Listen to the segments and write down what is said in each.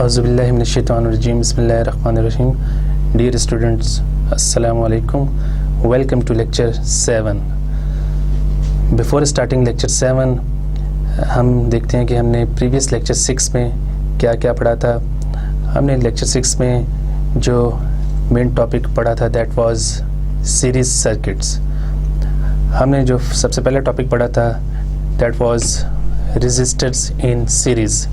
Auzubillahi minash-shaytanir-rajim. Bismillahir-rahmanir-rahim. Dear students, Assalamu alaikum. Welcome to lecture 7. Before starting lecture 7, हम देखते हैं कि हमने प्रीवियस लेक्चर 6 में क्या क्या पढ़ा था। हमने लेक्चर 6 में जो मेन टॉपिक पढ़ा था दैट वाज सीरीज सर्किट्स। हमने जो सबसे पहला टॉपिक पढ़ा था that was resistors in series.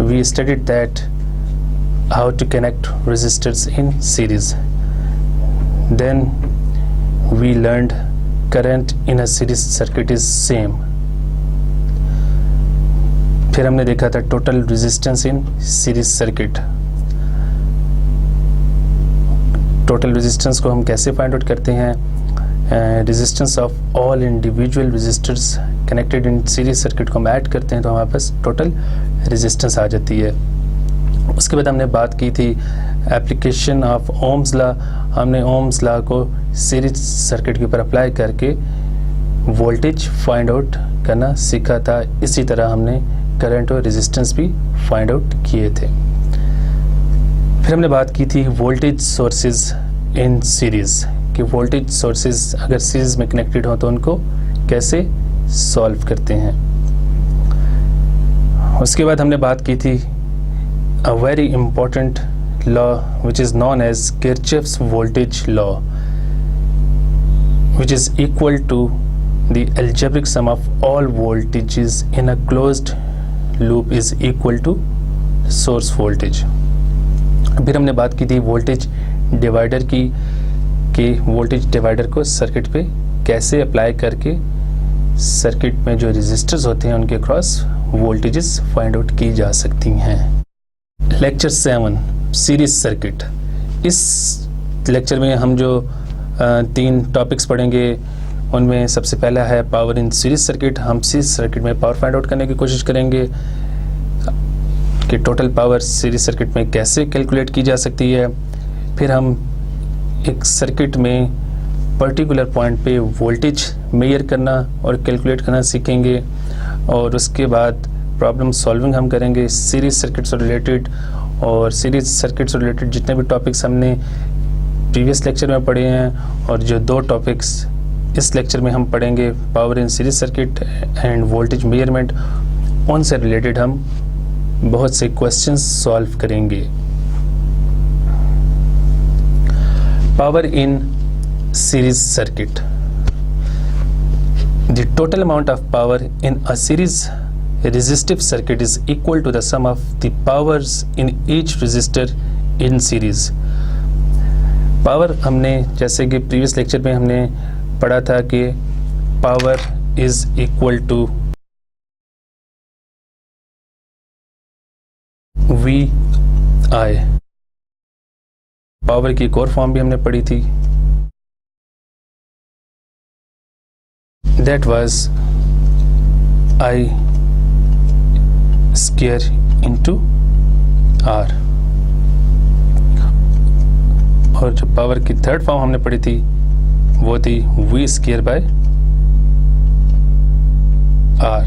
We studied that how to connect resistors in series. Then we learned current in a series circuit is same. फिर हमने देखा था total resistance in series circuit. Total resistance को हम कैसे find out करते हैं? Resistance of all individual resistors connected in series circuit को हम ऐड करते हैं तो हमारे पास total resistance आ जाती है। उसके बाद हमने बात की थी एप्लीकेशन ऑफ ओम्स लॉ। हमने ओम्स लॉ को सीरीज सर्किट के ऊपर अप्लाई करके वोल्टेज फाइंड आउट करना सीखा था। इसी तरह हमने करंट और रेजिस्टेंस भी फाइंड आउट किए थे। फिर हमने बात की थी वोल्टेज सोर्सेज इन सीरीज कि वोल्टेज सोर्सेज अगर सीरीज में कनेक्टेड हो तो उनको कैसे सॉल्व करते हैं। उसके बाद हमने बात की थी a very important law which is known as Kirchhoff's voltage law, which is equal to the algebraic sum of all voltages in a closed loop is equal to source voltage. फिर हमने बात की थी वोल्टेज डिवाइडर की कि voltage divider को circuit पे कैसे अप्लाई करके सर्किट में जो रेजिस्टर्स होते हैं उनके क्रॉस वोल्टेजेस फाइंड आउट की जा सकती हैं। Lecture 7 series circuit. इस लेक्चर में हम जो 3 टॉपिक्स पढ़ेंगे उनमें सबसे पहला है पावर इन सीरीज सर्किट। हम सीरीज सर्किट में पावर फाइंड आउट करने की कोशिश करेंगे कि टोटल पावर सीरीज सर्किट में कैसे कैलकुलेट की जा सकती है। फिर हम एक सर्किट में पर्टिकुलर पॉइंट पे वोल्टेज मेजर करना और कैलकुलेट करना सीखेंगे और उसके बाद प्रॉब्लम सॉल्विंग हम करेंगे सीरीज सर्किट से रिलेटेड। और सीरीज सर्किट से रिलेटेड जितने भी टॉपिक्स हमने प्रीवियस लेक्चर में पढ़े हैं और जो 2 टॉपिक्स इस लेक्चर में हम पढ़ेंगे power in series circuit end voltage measurement, उनसे रिलेटेड हम बहुत से क्वेश्चंस सॉल्व करेंगे। Power in series circuit. The total amount of power in a series resistive circuit is equal to the sum of the powers in each resistor in series. Power हमने जैसे कि previous lecture में हमने पढ़ा था कि power is equal to v i. Power की एक और फॉर्म भी हमने पढ़ी थी that was I square into R। और जो पावर की थर्ड फॉर्म हमने पढ़ी थी वो थी V स्क्वायर बाय R।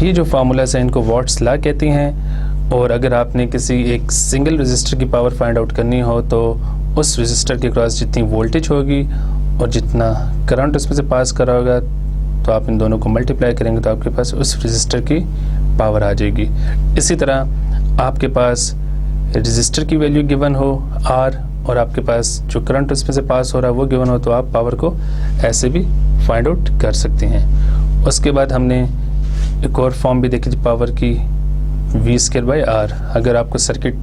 ये जो फार्मूलाज हैं इनको वॉट्स लॉ कहते हैं। और अगर आपने किसी एक सिंगल रेजिस्टर की पावर फाइंड आउट करनी हो तो उस रेजिस्टर के क्रॉस जितनी वोल्टेज होगी और जितना करंट उसमें से पास करा होगा तो आप इन दोनों को मल्टीप्लाई करेंगे तो आपके पास उस रेजिस्टर की पावर आ जाएगी। इसी तरह आपके पास रेजिस्टर की वैल्यू गिवन हो R और आपके पास जो करंट उसमें से पास हो रहा है वो गिवन हो तो आप पावर को ऐसे भी फाइंड आउट कर सकते हैं। उसके बाद हमने एक और फॉर्म भी देखी थी पावर की V स्क्वायर बाय R। अगर आपको सर्किट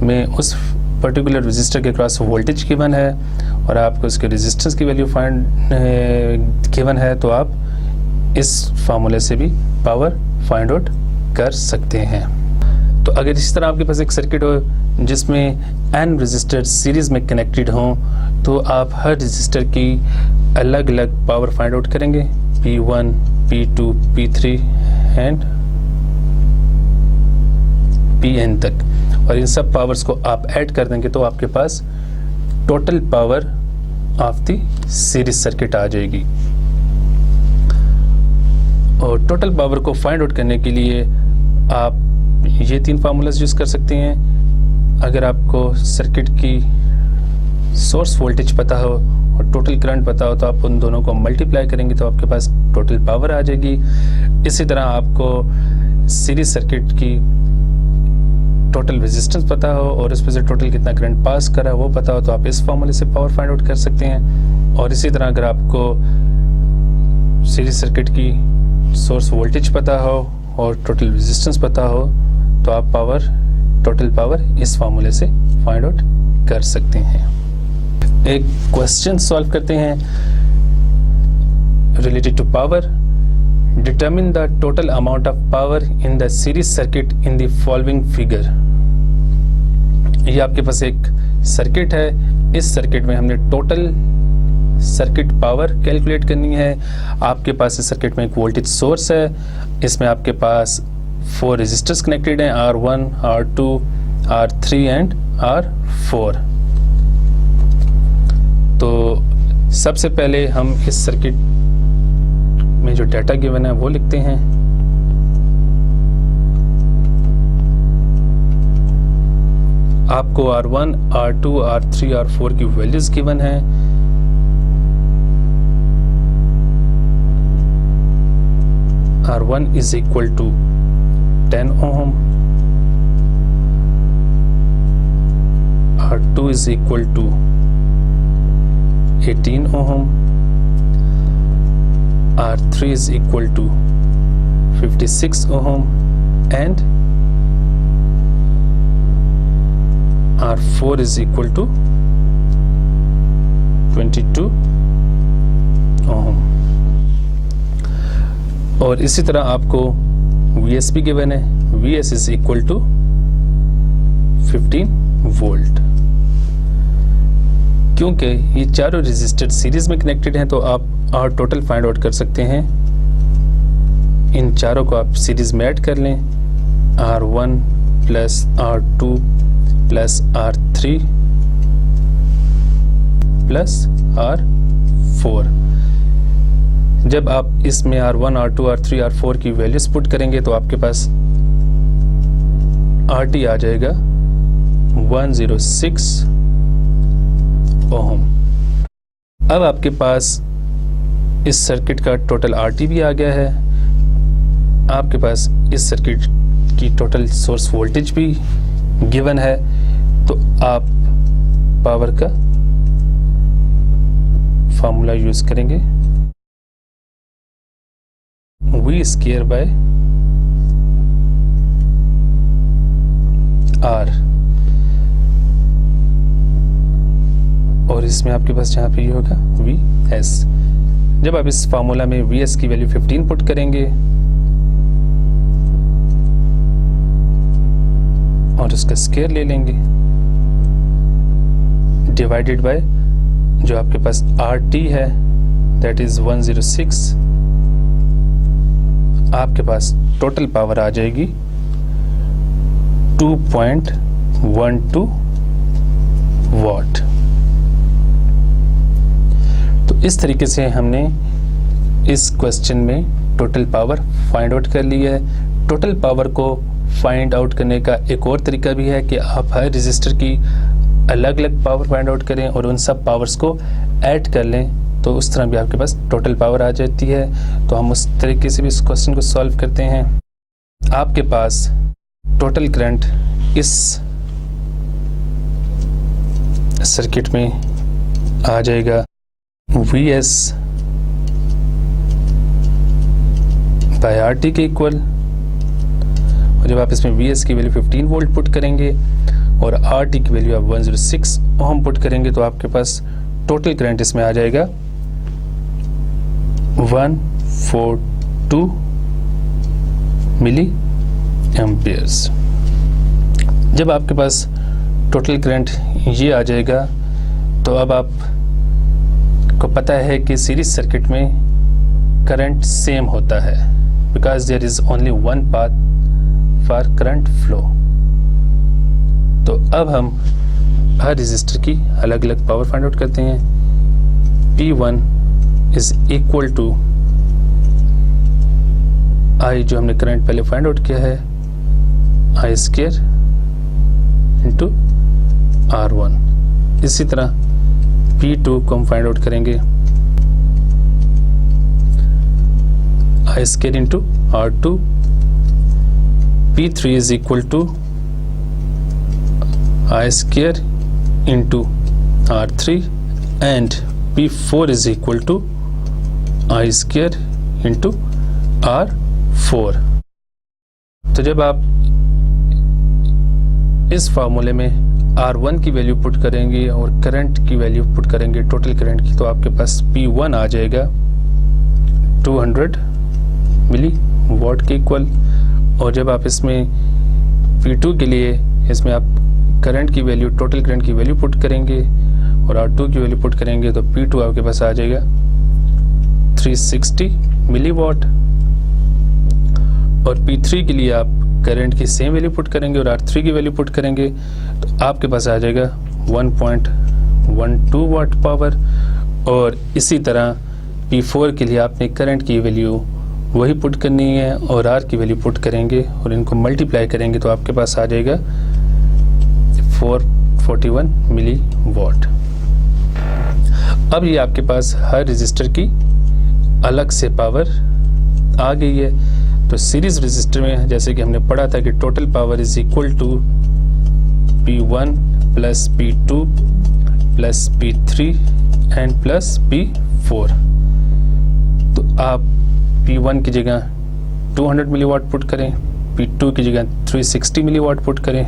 में उस पर्टिकुलर रेजिस्टर के क्रॉस वोल्टेज गिवन है और आपको उसके रेजिस्टेंस की वैल्यू फाइंड गिवन है तो आप इस फार्मूले से भी पावर फाइंड आउट कर सकते हैं। तो अगर इसी तरह आपके पास एक सर्किट हो जिसमें n रेजिस्टर सीरीज में कनेक्टेड हों तो आप हर रेजिस्टर की अलग अलग पावर फाइंड आउट करेंगे P1, P2, P3 and Pn तक और इन सब पावर्स को आप ऐड कर देंगे तो आपके पास total power of the series circuit आ जाएगी। और टोटल पावर को फाइंड आउट करने के लिए आप ये 3 फार्मूलाज यूज़ कर सकते हैं। अगर आपको सर्किट की सोर्स वोल्टेज पता हो और टोटल करंट पता हो तो आप उन दोनों को मल्टीप्लाई करेंगे तो आपके पास टोटल पावर आ जाएगी। इसी तरह आपको सीरीज सर्किट की टोटल रेजिस्टेंस पता हो और उसमें से टोटल कितना करंट पास करा वो पता हो तो आप इस फॉर्मूले से पावर फाइंड आउट कर सकते हैं। और इसी तरह अगर आपको सीरीज सर्किट की सोर्स वोल्टेज पता हो और टोटल रेजिस्टेंस पता हो तो आप टोटल पावर इस फॉर्मूले से फाइंड आउट कर सकते हैं। एक क्वेश्चन सॉल्व करते हैं related to power. Determine the total amount of power in the series circuit in the following figure. ये आपके पास एक सर्किट है, इस सर्किट में हमने टोटल सर्किट पावर कैलकुलेट करनी है। आपके पास इस सर्किट में एक वोल्टेज सोर्स है, इसमें आपके पास 4 रेजिस्टर्स कनेक्टेड हैं, R1, R2, R3 and R4। तो सबसे पहले हम इस सर्किट में जो डाटा गिवन है वो लिखते हैं। आपको R1, R2, R3, R4 की वैल्यूज गिवन है। R1 is equal to 10 ohm, R2 is equal to 18 ohm, R3 is equal to 56 ohm and R4 is equal to 22 ohm। और इसी तरह आपको Vs भी गिवन है, Vs is equal to 15 volt. क्योंकि ये चारों रेजिस्टर सीरीज में कनेक्टेड हैं तो आप R टोटल फाइंड आउट कर सकते हैं। इन चारों को आप सीरीज में ऐड कर लें, R1 plus R2 plus R3 plus R4। जब आप इसमें R1, R2, R3, R4 की वैल्यूज पुट करेंगे तो आपके पास RT आ जाएगा 106 ओम। अब आपके पास इस सर्किट का टोटल RT भी आ गया है, आपके पास इस सर्किट की टोटल सोर्स वोल्टेज भी गिवन है, तो आप पावर का फार्मूला यूज करेंगे V स्क्वायर बाय R। और इसमें आपके पास जहां पे ये होगा Vs। जब आप इस फार्मूला में Vs की वैल्यू 15 पुट करेंगे और उसका स्क्वायर ले लेंगे डिवाइडेड बाय जो आपके पास RT है दैट इज 106, आपके पास टोटल पावर आ जाएगी 2.12 वॉट। तो इस तरीके से हमने इस क्वेश्चन में टोटल पावर फाइंड आउट कर ली है। टोटल पावर को फाइंड आउट करने का एक और तरीका भी है कि आप हर रजिस्टर की अलग अलग पावर फाइंड आउट करें और उन सब पावर्स को ऐड कर लें, तो उस तरह भी आपके पास टोटल पावर आ जाती है। तो हम उस तरीके से भी इस क्वेश्चन को सॉल्व करते हैं। आपके पास टोटल करंट इस सर्किट में आ जाएगा Vs बाय RT के इक्वल। और जब आप इसमें Vs की वैल्यू 15 वोल्ट पुट करेंगे और RT की वैल्यू आप 106 ओम पुट करेंगे तो आपके पास टोटल करंट इसमें आ जाएगा 142 मिली एम्पियर्स। जब आपके पास टोटल करंट ये आ जाएगा तो अब आपको पता है कि सीरीज सर्किट में करंट सेम होता है because there is only one path for current flow. तो अब हम हर रेजिस्टर की अलग अलग पावर फाइंड आउट करते हैं। P1 is equal to I जो हमने करंट पहले फाइंड आउट किया है आई स्क्वायर इंटू R1। इसी तरह P2 को हम फाइंड आउट करेंगे I square into R2। P3 is equal to I square into R3 and P4 is equal to I square into R4। तो जब आप इस फार्मूले में R1 की वैल्यू पुट करेंगे और करंट की वैल्यू पुट करेंगे, टोटल करंट की, तो आपके पास P1 आ जाएगा 200 मिली वॉट के इक्वल। और जब आप इसमें P2 के लिए इसमें आप करंट की वैल्यू, टोटल करंट की वैल्यू पुट करेंगे और R2 की वैल्यू पुट करेंगे तो P2 आपके पास आ जाएगा 360 मिली वॉट। और P3 के लिए आप करंट की सेम वैल्यू पुट करेंगे और R3 की वैल्यू पुट करेंगे तो आपके पास आ जाएगा 1.12 वाट पावर। और इसी तरह P4 के लिए आपने करंट की वैल्यू वही पुट करनी है और R की वैल्यू पुट करेंगे और इनको मल्टीप्लाई करेंगे तो आपके पास आ जाएगा 441 मिली वॉट। अब ये आपके पास हर रजिस्टर की अलग से पावर आ गई है। तो सीरीज रजिस्टर में जैसे कि हमने पढ़ा था कि total power is equal to P1 plus P2 plus P3 and plus P4। तो आप P1 की जगह 200 मिलीवाट पुट करें, P2 की जगह 360 मिलीवाट पुट करें,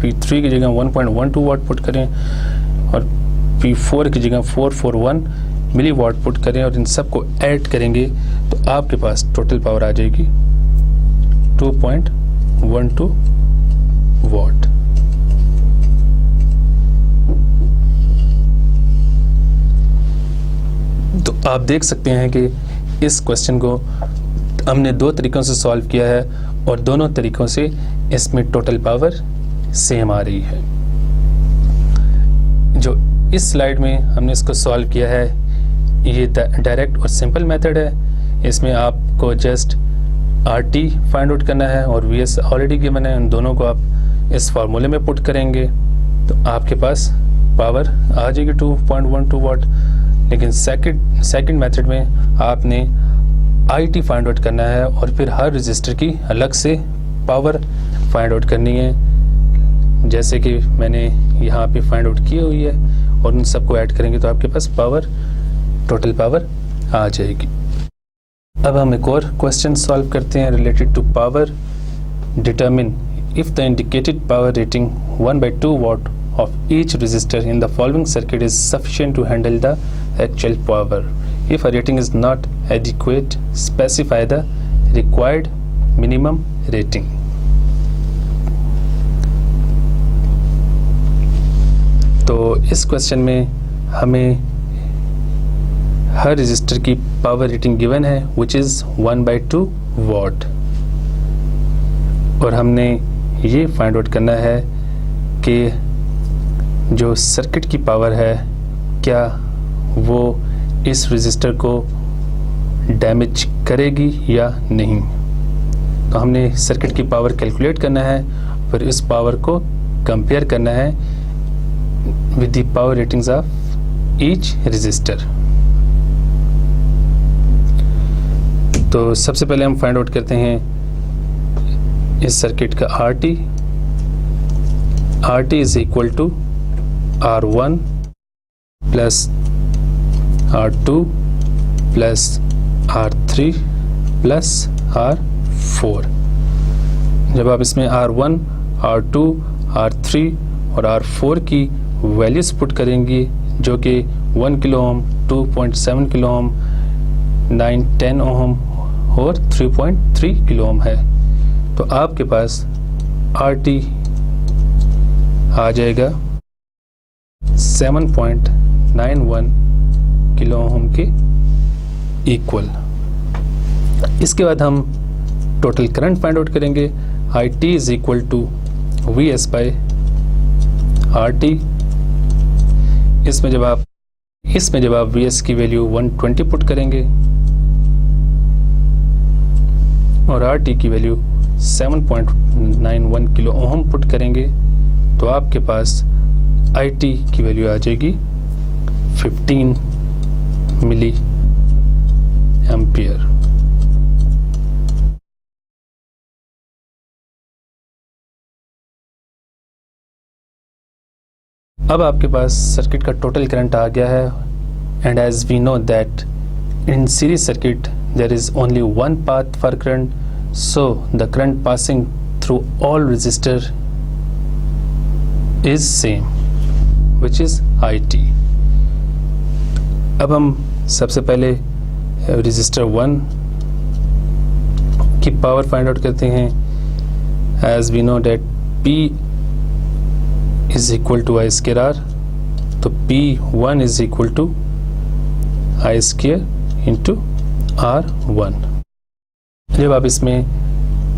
P3 की जगह 1.12 वाट पुट करें और P4 की जगह 441 मिलीवाट पुट करें और इन सबको ऐड करेंगे तो आपके पास टोटल पावर आ जाएगी 2.12 वाट। तो आप देख सकते हैं कि इस क्वेश्चन को हमने दो तरीकों से सॉल्व किया है और दोनों तरीकों से इसमें टोटल पावर सेम आ रही है। जो इस स्लाइड में हमने इसको सॉल्व किया है ये डायरेक्ट और सिंपल मेथड है। इसमें आपको जस्ट RT फाइंड आउट करना है और VS ऑलरेडी गिवन है, उन दोनों को आप इस फार्मूले में पुट करेंगे तो आपके पास पावर आ जाएगी 2.12 वाट। लेकिन सेकंड मेथड में आपने IT फाइंड आउट करना है और फिर हर रजिस्टर की अलग से पावर फाइंड आउट करनी है, जैसे कि मैंने यहाँ पे फाइंड आउट की हुई है और उन सबको ऐड करेंगे तो आपके पास पावर, टोटल पावर आ जाएगी। अब हम एक और क्वेश्चन सॉल्व करते हैं related to power. Determine if the indicated power rating 1/2 watt of each resistor in the following circuit is sufficient to handle the actual power. If a rating is not adequate, specify the required minimum rating. तो इस question में हमें हर रजिस्टर की power rating given है which is 1/2 वाट और हमने ये फाइंड आउट करना है कि जो सर्किट की पावर है क्या वो इस रजिस्टर को डैमेज करेगी या नहीं। तो हमने सर्किट की पावर कैलकुलेट करना है, फिर इस पावर को कंपेयर करना है with the power ratings of each register. तो सबसे पहले हम फाइंड आउट करते हैं इस सर्किट का RT is equal to R1 plus R2 plus R3 plus R4। जब आप इसमें R1, R2, R3 और R4 की वैल्यूज पुट करेंगी जो कि 1 किलो ओम, 2.7 किलो ओम, 9, 10 ओम और 3.3 किलो ओम है तो आपके पास RT आ जाएगा 7.91 किलो ओम के इक्वल। इसके बाद हम टोटल करंट फाइंड आउट करेंगे। IT is equal to VS by RT। इसमें जब आप VS की वैल्यू 120 पुट करेंगे और RT की वैल्यू 7.91 किलो ओम पुट करेंगे तो आपके पास IT की वैल्यू आ जाएगी 15 मिली एम्पियर। अब आपके पास सर्किट का टोटल करंट आ गया है, and as we know that in series circuit there is only one path for current, so the current passing through all resistor is same, which is IT। अब हम सबसे पहले resistor 1 की power find out करते हैं। as we know that P is equal to I square R, तो P1 is equal to I square into R1। जब आप इसमें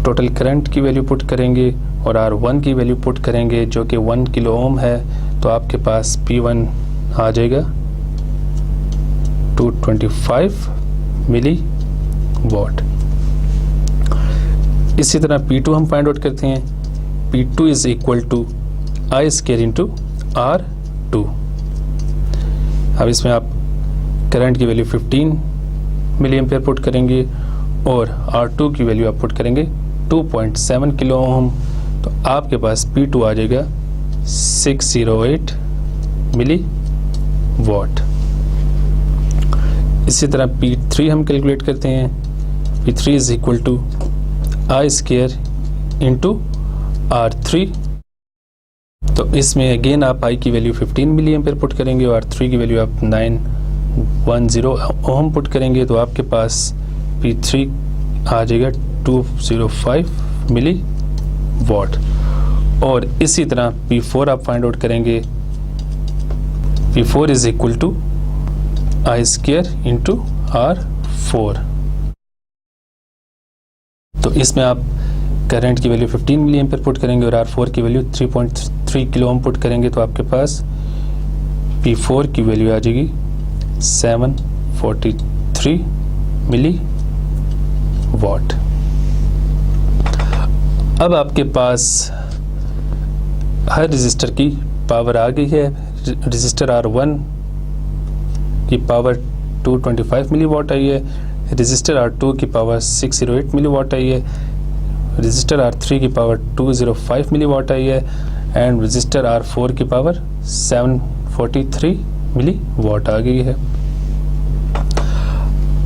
टोटल करंट की वैल्यू पुट करेंगे और R1 की वैल्यू पुट करेंगे जो कि 1 किलो ओम है, तो आपके पास P1 आ जाएगा 225 मिली वॉट। इसी तरह P2 हम फाइंड आउट करते हैं। P2 is equal to I square into R2। अब इसमें आप करंट की वैल्यू 15 मिली एम्पियर पुट करेंगे और R2 की वैल्यू आप पुट करेंगे 2.7 किलो ओम, तो आपके पास P2 आ जाएगा 608 मिली वॉट। इसी तरह P3 हम कैलकुलेट करते हैं। P3 is equal to I square into R3, तो इसमें अगेन आप I की वैल्यू 15 मिली एम्पियर पुट करेंगे और R3 की वैल्यू आप 910 ओम पुट करेंगे, तो आपके पास P3 आ जाएगा 205 मिली वॉट। और इसी तरह P4 आप फाइंड आउट करेंगे। P4 is equal to I square into R4, तो इसमें आप करंट की वैल्यू 15 मिली एम्पियर पुट करेंगे और R4 की वैल्यू 3.3 किलो ओम पुट करेंगे, तो आपके पास P4 की वैल्यू आ जाएगी 743 मिली वॉट। अब आपके पास हर रजिस्टर की पावर आ गई है। रजिस्टर R1 की पावर 225 मिली वॉट आई है, रजिस्टर R2 की पावर 608 मिली वॉट आई है, रजिस्टर R3 की पावर 205 मिली वॉट आई है, एंड रजिस्टर R4 की पावर 743 मिली वॉट आ गई है।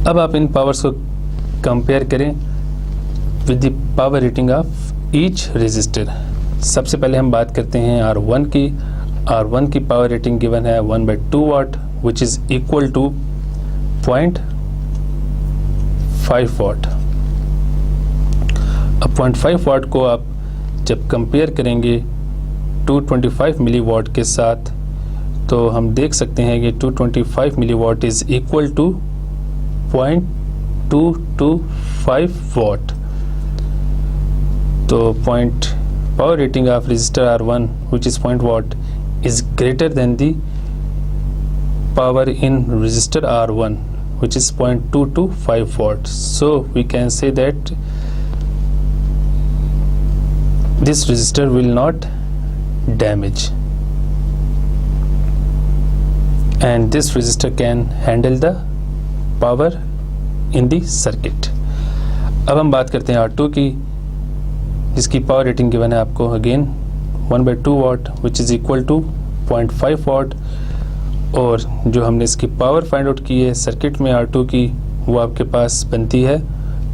अब आप इन पावर्स को कंपेयर करें with the power rating of each register. सबसे पहले हम बात करते हैं R1 की। R1 की पावर रेटिंग गिवन है 1/2 watt which is equal to 0.5 वाट। अब 0.5 वाट को आप जब कंपेयर करेंगे 225 मिली वॉट के साथ, तो हम देख सकते हैं कि 225 मिली वॉट इज इक्वल टू 0.225 वाट। तो power rating of register R1 which is 0.1 watt is greater than the power in resistor R1 which is 0.225 watt. So we can say that this resistor will not damage, and this resistor can handle the power in the circuit. अब हम बात करते हैं R2 की, जिसकी power rating given है आपको again 1/2 watt which is equal to 0.5 watt, और जो हमने इसकी पावर फाइंड आउट की है सर्किट में R2 की, वो आपके पास बनती है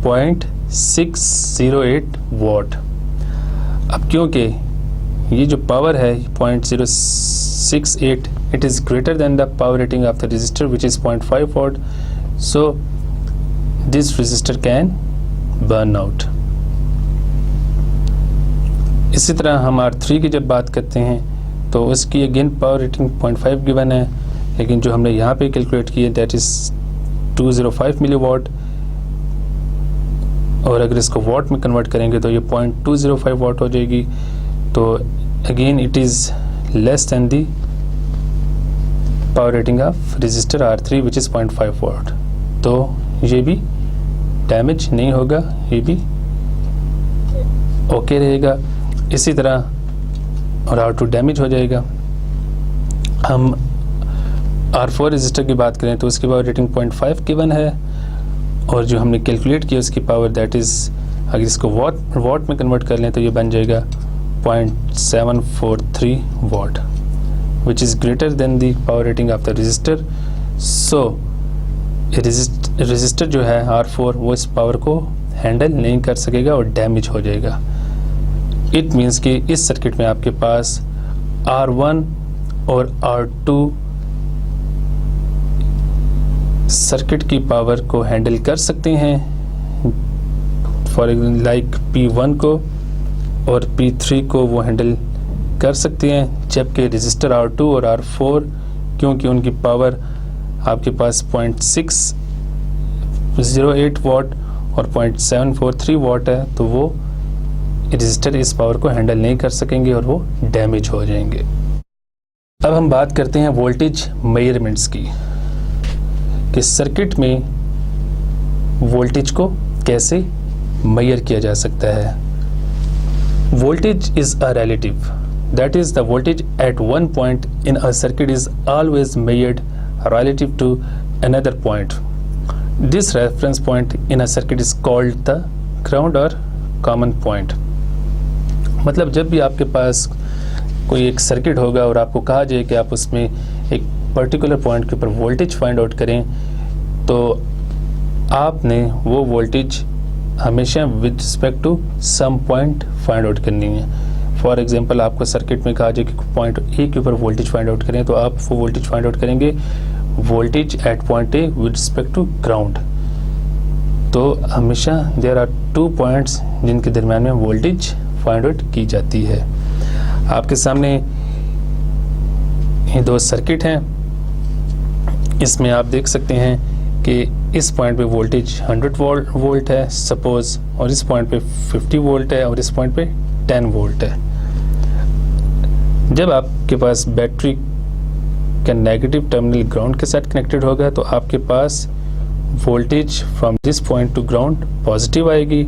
0.608 वाट। अब क्योंकि ये जो पावर है 0.068, it is greater then the power rating of the resistor which is 0.5 watt, so this resistor can burn out. इसी तरह हम R3 की जब बात करते हैं तो उसकी अगेन पावर रेटिंग 0.5 गिवन है, लेकिन जो हमने यहाँ पे कैलकुलेट की है दैट इज़ 205 मिली वॉट, और अगर इसको वॉट में कन्वर्ट करेंगे तो ये 0.205 वॉट हो जाएगी। तो again it is less than the power rating of register R3 which is 0.5 what, तो ये भी डैमेज नहीं होगा, ये भी ओके रहेगा। इसी तरह और R2 डैमेज हो जाएगा। हम R4 रजिस्टर की बात करें तो उसकी पावर रेटिंग 0.5 गिवन है, और जो हमने कैलकुलेट किया उसकी पावर दैट इज़, अगर इसको वॉट में कन्वर्ट कर लें तो ये बन जाएगा 0.743 watt, which is greater then the power rating of the register. So register जो है R4 वो इस पावर को हैंडल नहीं कर सकेगा और डैमेज हो जाएगा। इट मीन्स कि इस सर्किट में आपके पास R1 और R2 सर्किट की पावर को हैंडल कर सकते हैं, फॉर एग्जाम्पल लाइक P1 को और P3 को वो हैंडल कर सकते हैं, जबकि रजिस्टर R2 और R4 क्योंकि उनकी पावर आपके पास 0.608 वाट और 0.743 वाट है, तो वो रजिस्टर इस पावर को हैंडल नहीं कर सकेंगे और वो डैमेज हो जाएंगे। अब हम बात करते हैं वोल्टेज मेजरमेंट्स की, कि सर्किट में वोल्टेज को कैसे मेजर किया जा सकता है। Voltage is a relative, that is the voltage at one point in a circuit is always measured relative to another point. This reference point in a circuit is called the ground or common point. मतलब जब भी आपके पास कोई एक circuit होगा और आपको कहा जाए कि आप उसमें एक पर्टिकुलर पॉइंट के ऊपर वोल्टेज फाइंड आउट करें, तो आपने वो वोल्टेज हमेशा with respect to some point find out करनी है। फॉर एग्जांपल आपको सर्किट में कहा जाए कि पॉइंट ए के ऊपर वोल्टेज फाइंड आउट करें, तो आप वो वोल्टेज फाइंड आउट करेंगे voltage at point A with respect to ground. तो हमेशा देयर आर 2 पॉइंट्स जिनके दरम्यान में वोल्टेज फाइंड आउट की जाती है। आपके सामने ये 2 सर्किट हैं, इसमें आप देख सकते हैं कि इस पॉइंट पे वोल्टेज 100 वोल्ट है सपोज, और इस पॉइंट पे 50 वोल्ट है और इस पॉइंट पे 10 वोल्ट है। जब आपके पास बैटरी का नेगेटिव टर्मिनल ग्राउंड के साथ कनेक्टेड होगा, तो आपके पास voltage from this point to ground positive आएगी,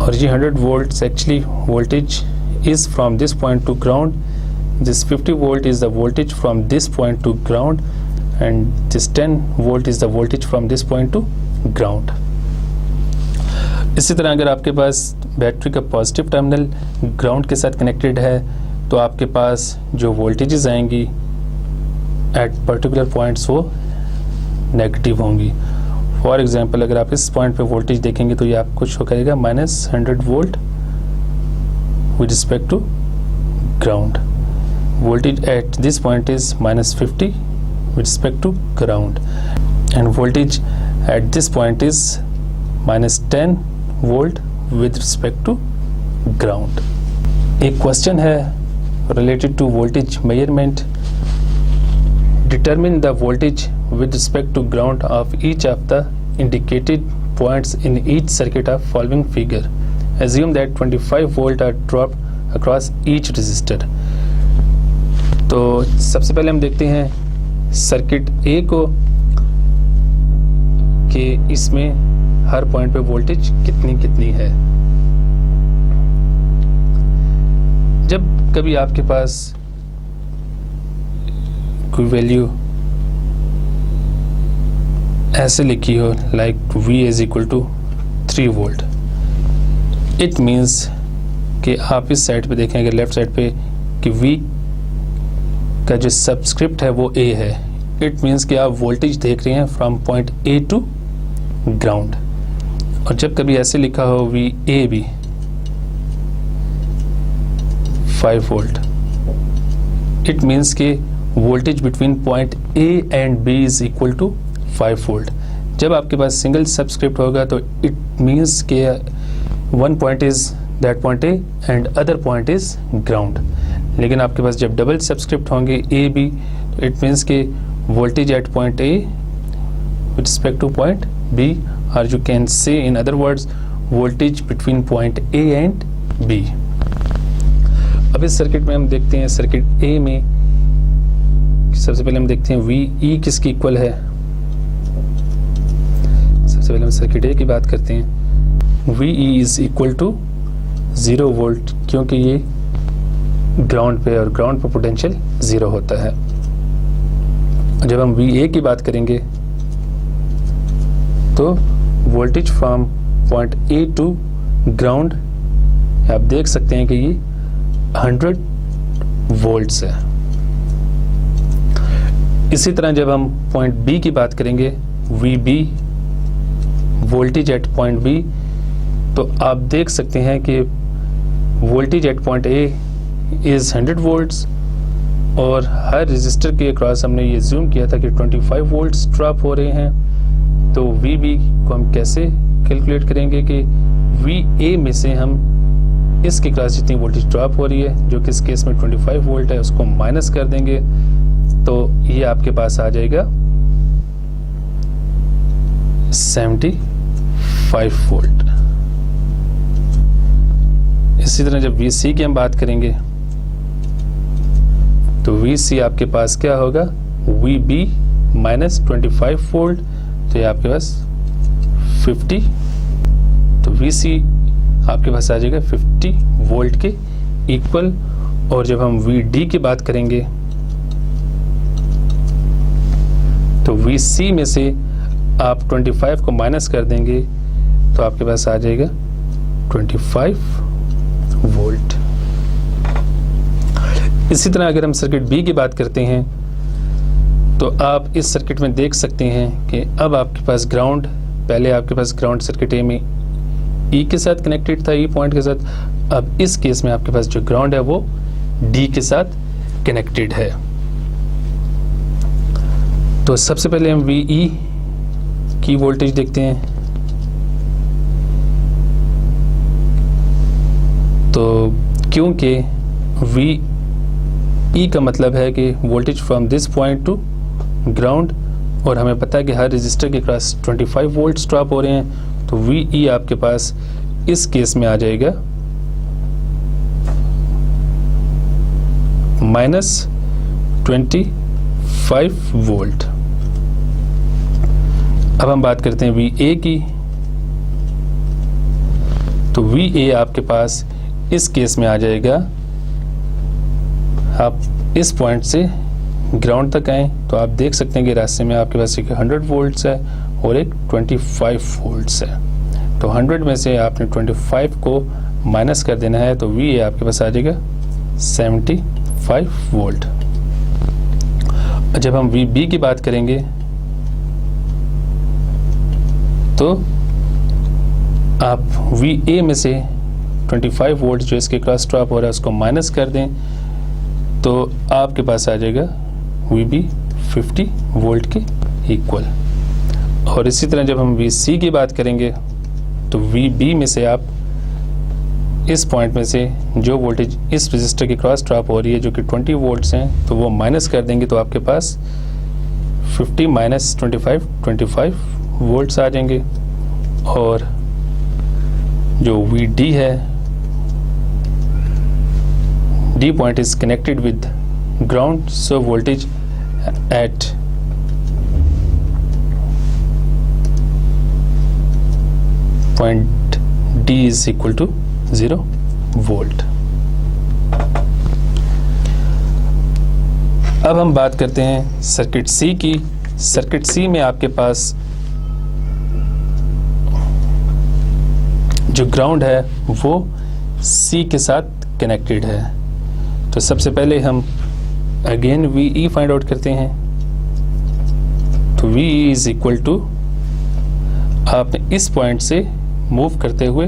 और ये 100 volt actually voltage is from this point to ground, this 50 volt is the voltage from this point to ground, and this 10 volt is the voltage from this point to ground. इसी तरह अगर आपके पास battery का positive terminal ground के साथ connected है, तो आपके पास जो वोल्टेजेस आएंगी एट पर्टिकुलर पॉइंट्स वो नेगेटिव होंगी। फॉर एग्जांपल अगर आप इस पॉइंट पे वोल्टेज देखेंगे तो ये आपको शो करेगा -100 volt with respect to ground. Voltage at this point is -50 with respect to ground, and voltage at this point is -10 volt with respect to ground. एक क्वेश्चन है related to voltage measurement. Determine the voltage with respect to ground of each of the indicated points in each circuit of following figure. Assume that 25 volt are dropped across each resistor. तो सबसे पहले हम देखते हैं circuit ए को कि इसमें हर point पे वोल्टेज कितनी है। जब कभी आपके पास कोई वैल्यू ऐसे लिखी हो like V is equal to 3 volt, it means कि आप इस साइड पे देखें, अगर लेफ्ट साइड पे, कि V का जो सबस्क्रिप्ट है वो A है। इट मीन्स कि आप वोल्टेज देख रहे हैं from point A to ground. और जब कभी ऐसे लिखा हो VAB 5 वोल्ट, इट मीन्स के voltage between point A and B is equal to 5 volt. जब आपके पास सिंगल सबस्क्रिप्ट होगा तो इट मीन्स के one point is that point A and other point is ground. लेकिन आपके पास जब डबल सबस्क्रिप्ट होंगे A B, तो इट मीन्स के voltage at point A with respect to point B, or you can say in other words voltage between point A and B. अब इस circuit में हम देखते हैं, सर्किट A में सबसे पहले हम देखते हैं VE किसकी इक्वल है। सबसे पहले हम सर्किट A की बात करते हैं। VE is equal to 0 volt, क्योंकि ये ग्राउंड पे और ग्राउंड पे पोटेंशियल 0 होता है। जब हम VA की बात करेंगे तो voltage from point A to ground, आप देख सकते हैं कि ये 100 वोल्ट्स है। इसी तरह जब हम पॉइंट B की बात करेंगे, VB voltage at point B, तो आप देख सकते हैं कि voltage at point A is 100 volts, और हर रेजिस्टर के अक्रॉस हमने ये ज़ूम किया था कि 25 वोल्ट्स ड्रॉप हो रहे हैं। तो VB को हम कैसे कैलकुलेट करेंगे कि VA में से हम इसके अक्रॉस जितनी वोल्टेज ड्रॉप हो रही है, जो कि इस केस में 25 वोल्ट है, उसको माइनस कर देंगे, तो ये आपके पास आ जाएगा 75 वोल्ट। इसी तरह जब VC की हम बात करेंगे तो VC आपके पास क्या होगा, VB माइनस 25 वोल्ट, तो ये आपके पास 50, तो VC आपके पास आ जाएगा 50 वोल्ट के इक्वल। और जब हम VD की बात करेंगे तो VC में से आप 25 को माइनस कर देंगे, तो आपके पास आ जाएगा 25 वोल्ट। इसी तरह अगर हम सर्किट B की बात करते हैं तो आप इस सर्किट में देख सकते हैं कि अब आपके पास ग्राउंड, पहले आपके पास ग्राउंड सर्किट A में E के साथ कनेक्टेड था, E पॉइंट के साथ। अब इस केस में आपके पास जो ग्राउंड है वो D के साथ कनेक्टेड है। तो सबसे पहले हम VE की वोल्टेज देखते हैं। तो क्योंकि VE का मतलब है कि voltage from this point to ground, और हमें पता है कि हर रजिस्टर के क्रॉस 25 वोल्ट्स ड्रॉप हो रहे हैं, तो VE आपके पास इस केस में आ जाएगा माइनस 25 वोल्ट। अब हम बात करते हैं VA की, तो VA आपके पास इस केस में आ जाएगा, आप इस पॉइंट से ग्राउंड तक आए तो आप देख सकते हैं कि रास्ते में आपके पास एक 100 वोल्ट्स है और एक 25 वोल्ट्स है। तो 100 में से आपने 25 को माइनस कर देना है, तो VA आपके पास आ जाएगा 75 वोल्ट। जब हम VB की बात करेंगे तो आप VA में से 25 वोल्ट जो इसके क्रॉस ड्रॉप हो रहा है उसको माइनस कर दें, तो आपके पास आ जाएगा VB 50 वोल्ट के इक्वल। और इसी तरह जब हम VC की बात करेंगे तो VB में से आप इस पॉइंट में से जो वोल्टेज इस रजिस्टर के क्रॉस ड्रॉप हो रही है जो कि 20 वोल्ट्स हैं, तो वो माइनस कर देंगे, तो आपके पास 50 माइनस 25 वोल्ट्स आ जाएंगे। और जो VD है, D point is connected with ground, so voltage at point D is equal to 0 volt। अब हम बात करते हैं सर्किट C की। सर्किट C में आपके पास जो ग्राउंड है वो C के साथ कनेक्टेड है। तो सबसे पहले हम अगेन VE फाइंड आउट करते हैं। तो VE इज इक्वल टू, आपने इस पॉइंट से मूव करते हुए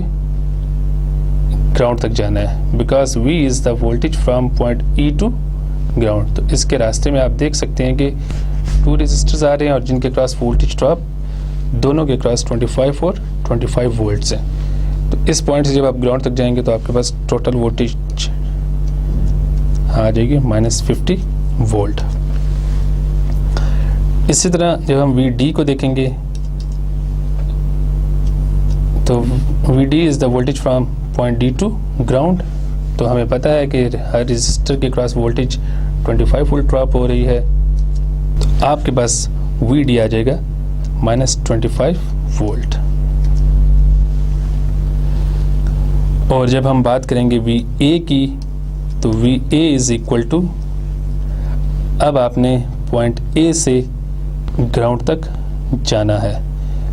ग्राउंड तक जाना है, because V is the voltage from point E to ground. तो इसके रास्ते में आप देख सकते हैं कि 2 रेजिस्टर्स आ रहे हैं और जिनके क्रॉस वोल्टेज ड्रॉप दोनों के क्रॉस 25 और 25 वोल्ट्स हैं। तो इस पॉइंट से जब आप ग्राउंड तक जाएंगे तो आपके पास टोटल वोल्टेज आ जाएगी -50 वोल्ट। इसी तरह जब हम VD को देखेंगे तो VD is the voltage from point D to ground. तो हमें पता है कि हर रेजिस्टर के क्रॉस वोल्टेज 25 वोल्ट ड्रॉप हो रही है, तो आपके पास VD आ जाएगा -25 वोल्ट। और जब हम बात करेंगे VA की, तो VA इज इक्वल टू, अब आपने पॉइंट A से ग्राउंड तक जाना है,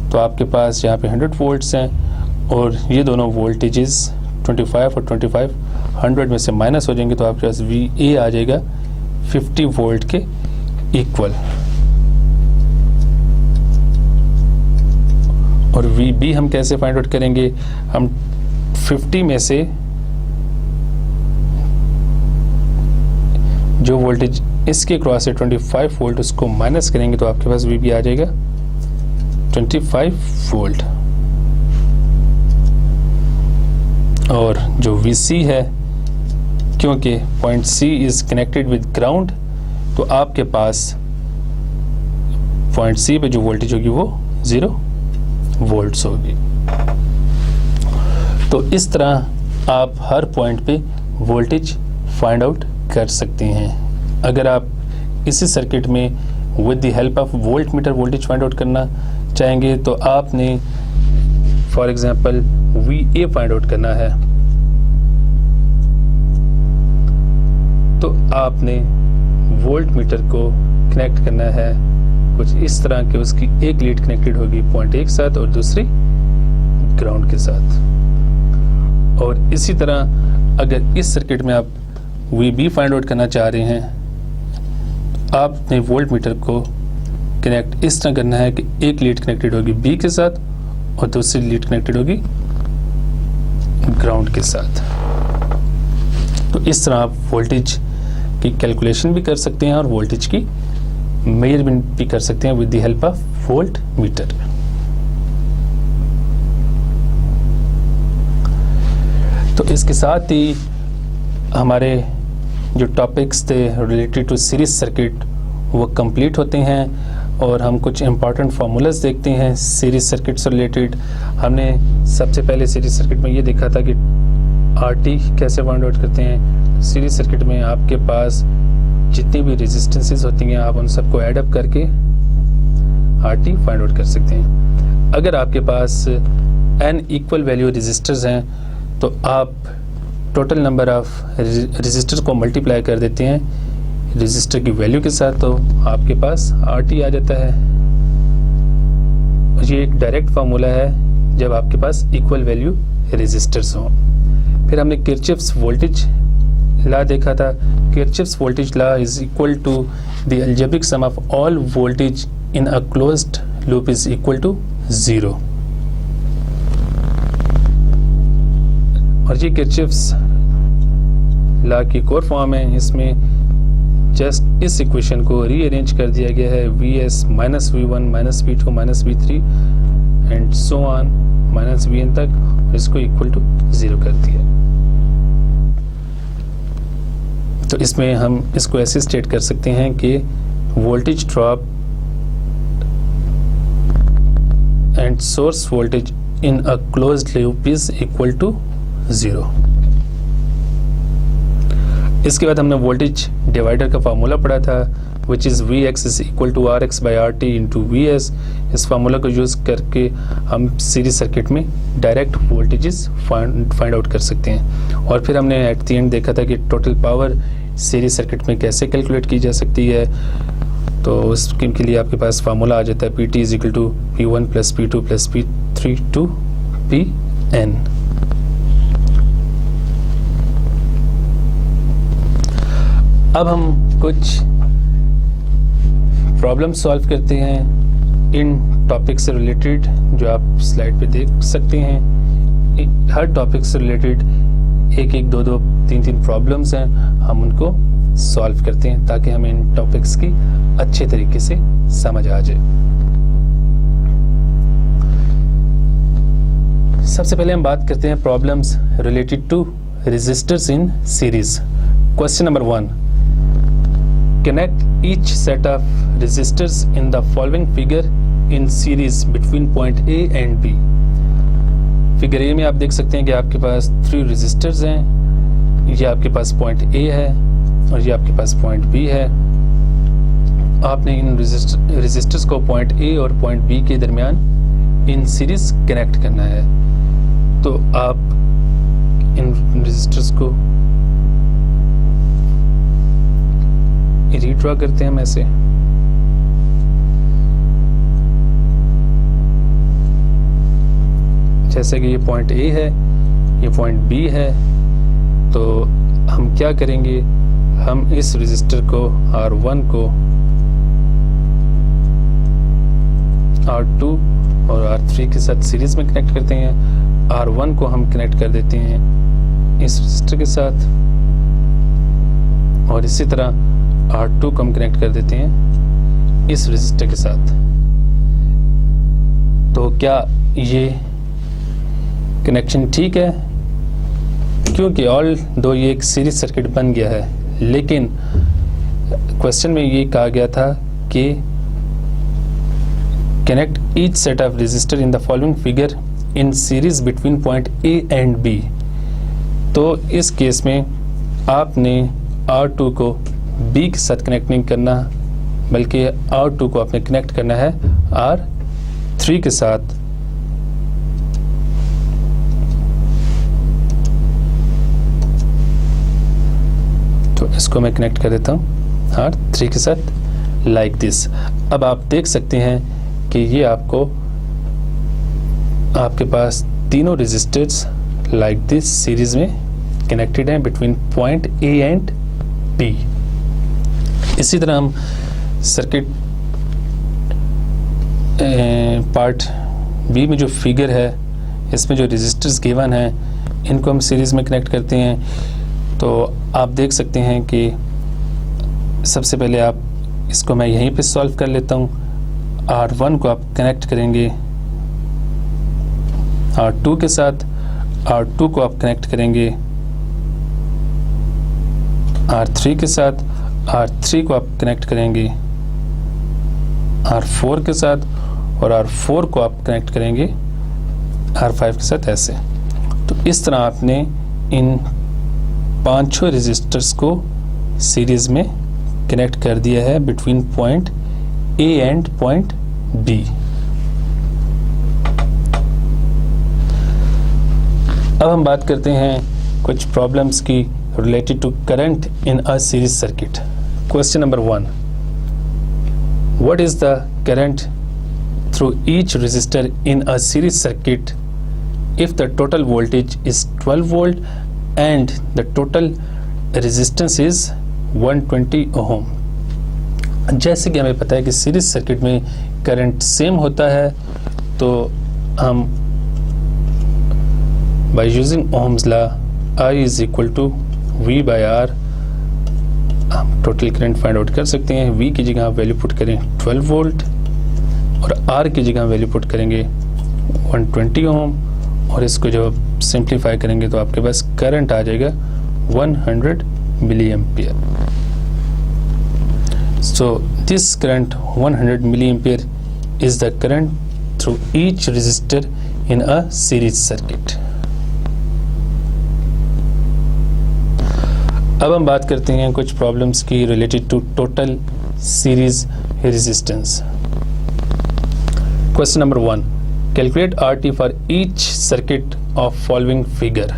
तो आपके पास यहाँ पे 100 वोल्ट्स हैं और ये दोनों वोल्टेजेस 25 और 25 100 में से माइनस हो जाएंगे, तो आपके पास VA आ जाएगा 50 वोल्ट के इक्वल। और VB हम कैसे फाइंड आउट करेंगे, हम 50 में से जो वोल्टेज इसके क्रॉस है 25 वोल्ट, उसको माइनस करेंगे तो आपके पास VB आ जाएगा 25 वोल्ट। और जो VC है, क्योंकि point C is connected with ground, तो आपके पास पॉइंट C पे जो वोल्टेज होगी वो 0 वोल्ट्स होगी। तो इस तरह आप हर पॉइंट पे वोल्टेज फाइंड आउट कर सकते हैं। अगर आप इसी सर्किट में with the help of volt meter voltage find out करना चाहेंगे, तो आपने for example VA find out करना है, तो आपने वोल्ट मीटर को कनेक्ट करना है कुछ इस तरह कि उसकी एक लीड कनेक्टेड होगी पॉइंट A के साथ और दूसरी ग्राउंड के साथ। और इसी तरह अगर इस सर्किट में आप VB फाइंड आउट करना चाह रहे हैं, आपने वोल्ट मीटर को कनेक्ट इस तरह करना है कि एक लीड कनेक्टेड होगी B के साथ और दूसरी लीड कनेक्टेड होगी ग्राउंड के साथ। तो इस तरह आप वोल्टेज की कैलकुलेशन भी कर सकते हैं और वोल्टेज की मेजरमेंट भी कर सकते हैं with the help of volt meter. तो इसके साथ ही हमारे जो टॉपिक्स थे रिलेटेड टू सीरीज सर्किट वो कंप्लीट होते हैं और हम कुछ इंपॉर्टेंट फार्मूलाज देखते हैं सीरीज सर्किट से रिलेटेड। हमने सबसे पहले सीरीज सर्किट में ये देखा था कि RT कैसे फाइंड आउट करते हैं। सीरीज सर्किट में आपके पास जितनी भी रेजिस्टेंसेस होती हैं आप उन सबको ऐड अप करके RT फाइंड आउट कर सकते हैं। अगर आपके पास n इक्वल वैल्यू रेजिस्टर्स हैं तो आप टोटल नंबर ऑफ रेजिस्टर को मल्टीप्लाई कर देते हैं रेजिस्टर की वैल्यू के साथ, तो आपके पास RT आ जाता है। ये एक डायरेक्ट फार्मूला है जब आपके पास इक्वल वैल्यू रेजिस्टर्स हों। फिर हमने किरचॉफ्स वोल्टेज लॉ देखा था। Kirchhoff's voltage law is equal to the algebraic sum of all voltage in a closed loop is equal to 0। और ये किरचॉफ्स लॉ की एक और फॉर्म है, इसमें जस्ट इस इक्वेशन को रीअरेंज कर दिया गया है Vs minus V1 minus V2 minus V3 and so on minus Vn तक, और इसको इक्वल टू 0 कर दिया। तो इसमें हम इसको ऐसे स्टेट कर सकते हैं कि voltage drop and source voltage in a closed loop is equal to 0। इसके बाद हमने वोल्टेज डिवाइडर का फार्मूला पढ़ा था which is Vx is equal to RX by RT into Vs। इस फार्मूला को यूज़ करके हम सीरीज सर्किट में डायरेक्ट वोल्टेजेस फाइंड आउट कर सकते हैं। और फिर हमने एट द एंड देखा था कि टोटल पावर सीरीज सर्किट में कैसे कैलकुलेट की जा सकती है। तो उसके लिए आपके पास फार्मूला आ जाता है PT is equal to P1 plus P2 plus P3 to Pn। अब हम कुछ प्रॉब्लम सॉल्व करते हैं इन टॉपिक से रिलेटेड, जो आप स्लाइड पे देख सकते हैं। हर टॉपिक से रिलेटेड एक एक दो दो तीन तीन प्रॉब्लम्स हैं, हम उनको सॉल्व करते हैं ताकि हमें इन टॉपिक्स की अच्छे तरीके से समझ आ जाए। सबसे पहले हम बात करते हैं problems related to resistors in series. Question number 1, connect each set of resistors in the following figure in series between point A and B। Figure A में आप देख सकते हैं कि आपके पास 3 रेजिस्टर्स हैं। ये आपके पास पॉइंट A है और ये आपके पास पॉइंट B है। आपने इन रेजिस्टर्स को पॉइंट A और पॉइंट B के दरमियान इन सीरीज कनेक्ट करना है। तो आप इन रजिस्टर्स को रीड्रॉ करते हैं हम ऐसे। जैसे कि ये पॉइंट ए है, ये पॉइंट बी है, तो हम क्या करेंगे, हम इस रजिस्टर को R1 को R2 और R3 के साथ सीरीज में कनेक्ट करते हैं। R1 को हम कनेक्ट कर देते हैं इस रजिस्टर के साथ, और इसी तरह R2 को हम कनेक्ट कर देते हैं इस रजिस्टर के साथ। तो क्या ये कनेक्शन ठीक है? क्योंकि ऑल दो ये एक सीरीज सर्किट बन गया है, लेकिन क्वेश्चन में ये कहा गया था कि connect each set of resistor in the following figure in series between point A and B. तो इस केस में आपने R2 को B के साथ कनेक्ट नहीं करना, बल्कि R2 को आपने कनेक्ट करना है R3 के साथ। तो इसको मैं कनेक्ट कर देता हूँ R3 के साथ लाइक दिस। अब आप देख सकते हैं कि ये आपके पास तीनों रजिस्टर्स लाइक दिस सीरीज में कनेक्टेड हैं between point A and B. इसी तरह हम सर्किट पार्ट बी में जो फिगर है, इसमें जो रजिस्टर्स गिवन हैं, इनको हम सीरीज में कनेक्ट करते हैं। तो आप देख सकते हैं कि सबसे पहले आप इसको मैं यहीं पे सॉल्व कर लेता हूँ। R1 को आप कनेक्ट करेंगे R2 के साथ, R2 को आप कनेक्ट करेंगे R3 के साथ, R3 को आप कनेक्ट करेंगे R4 के साथ, और R4 को आप कनेक्ट करेंगे R5 के साथ, ऐसे। तो इस तरह आपने इन पांचों रजिस्टर्स को सीरीज में कनेक्ट कर दिया है between point A and point B. अब हम बात करते हैं कुछ प्रॉब्लम्स की related to current in a series circuit. Question number 1. What is the current through each resistor in a series circuit if the total voltage is 12 volt and the total resistance is 120 ohm? जैसे कि हमें पता है कि series circuit में current same होता है, तो हम by using Ohm's law I is equal to V by R हम टोटल करंट फाइंड आउट कर सकते हैं। V की जगह आप वैल्यू पुट करें 12 वोल्ट, और R की जगह वैल्यू पुट करेंगे 120 ओम, और इसको जब आप सिंप्लीफाई करेंगे तो आपके पास करंट आ जाएगा 100 milli ampere. So this current 100 milli ampere is the current through each resistor in a series circuit. अब हम बात करते हैं कुछ प्रॉब्लम्स की related to total series resistance. Question number 1, calculate RT for each circuit of following figure.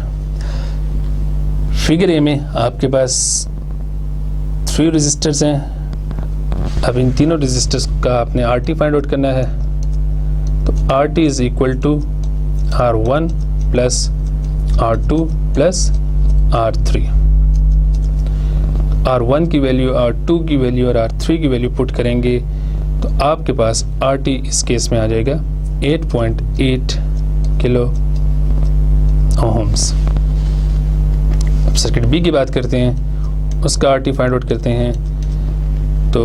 Figure A में आपके पास 3 registers हैं। अब इन तीनों रजिस्टर्स का आपने RT फाइंड आउट करना है। तो RT is equal to R1 plus R2 plus R3। R1 की वैल्यू, R2 की वैल्यू और R3 की वैल्यू पुट करेंगे तो आपके पास RT इस केस में आ जाएगा 8.8 किलो ओम्स। अब सर्किट बी की बात करते हैं, उसका RT फाइंड आउट करते हैं। तो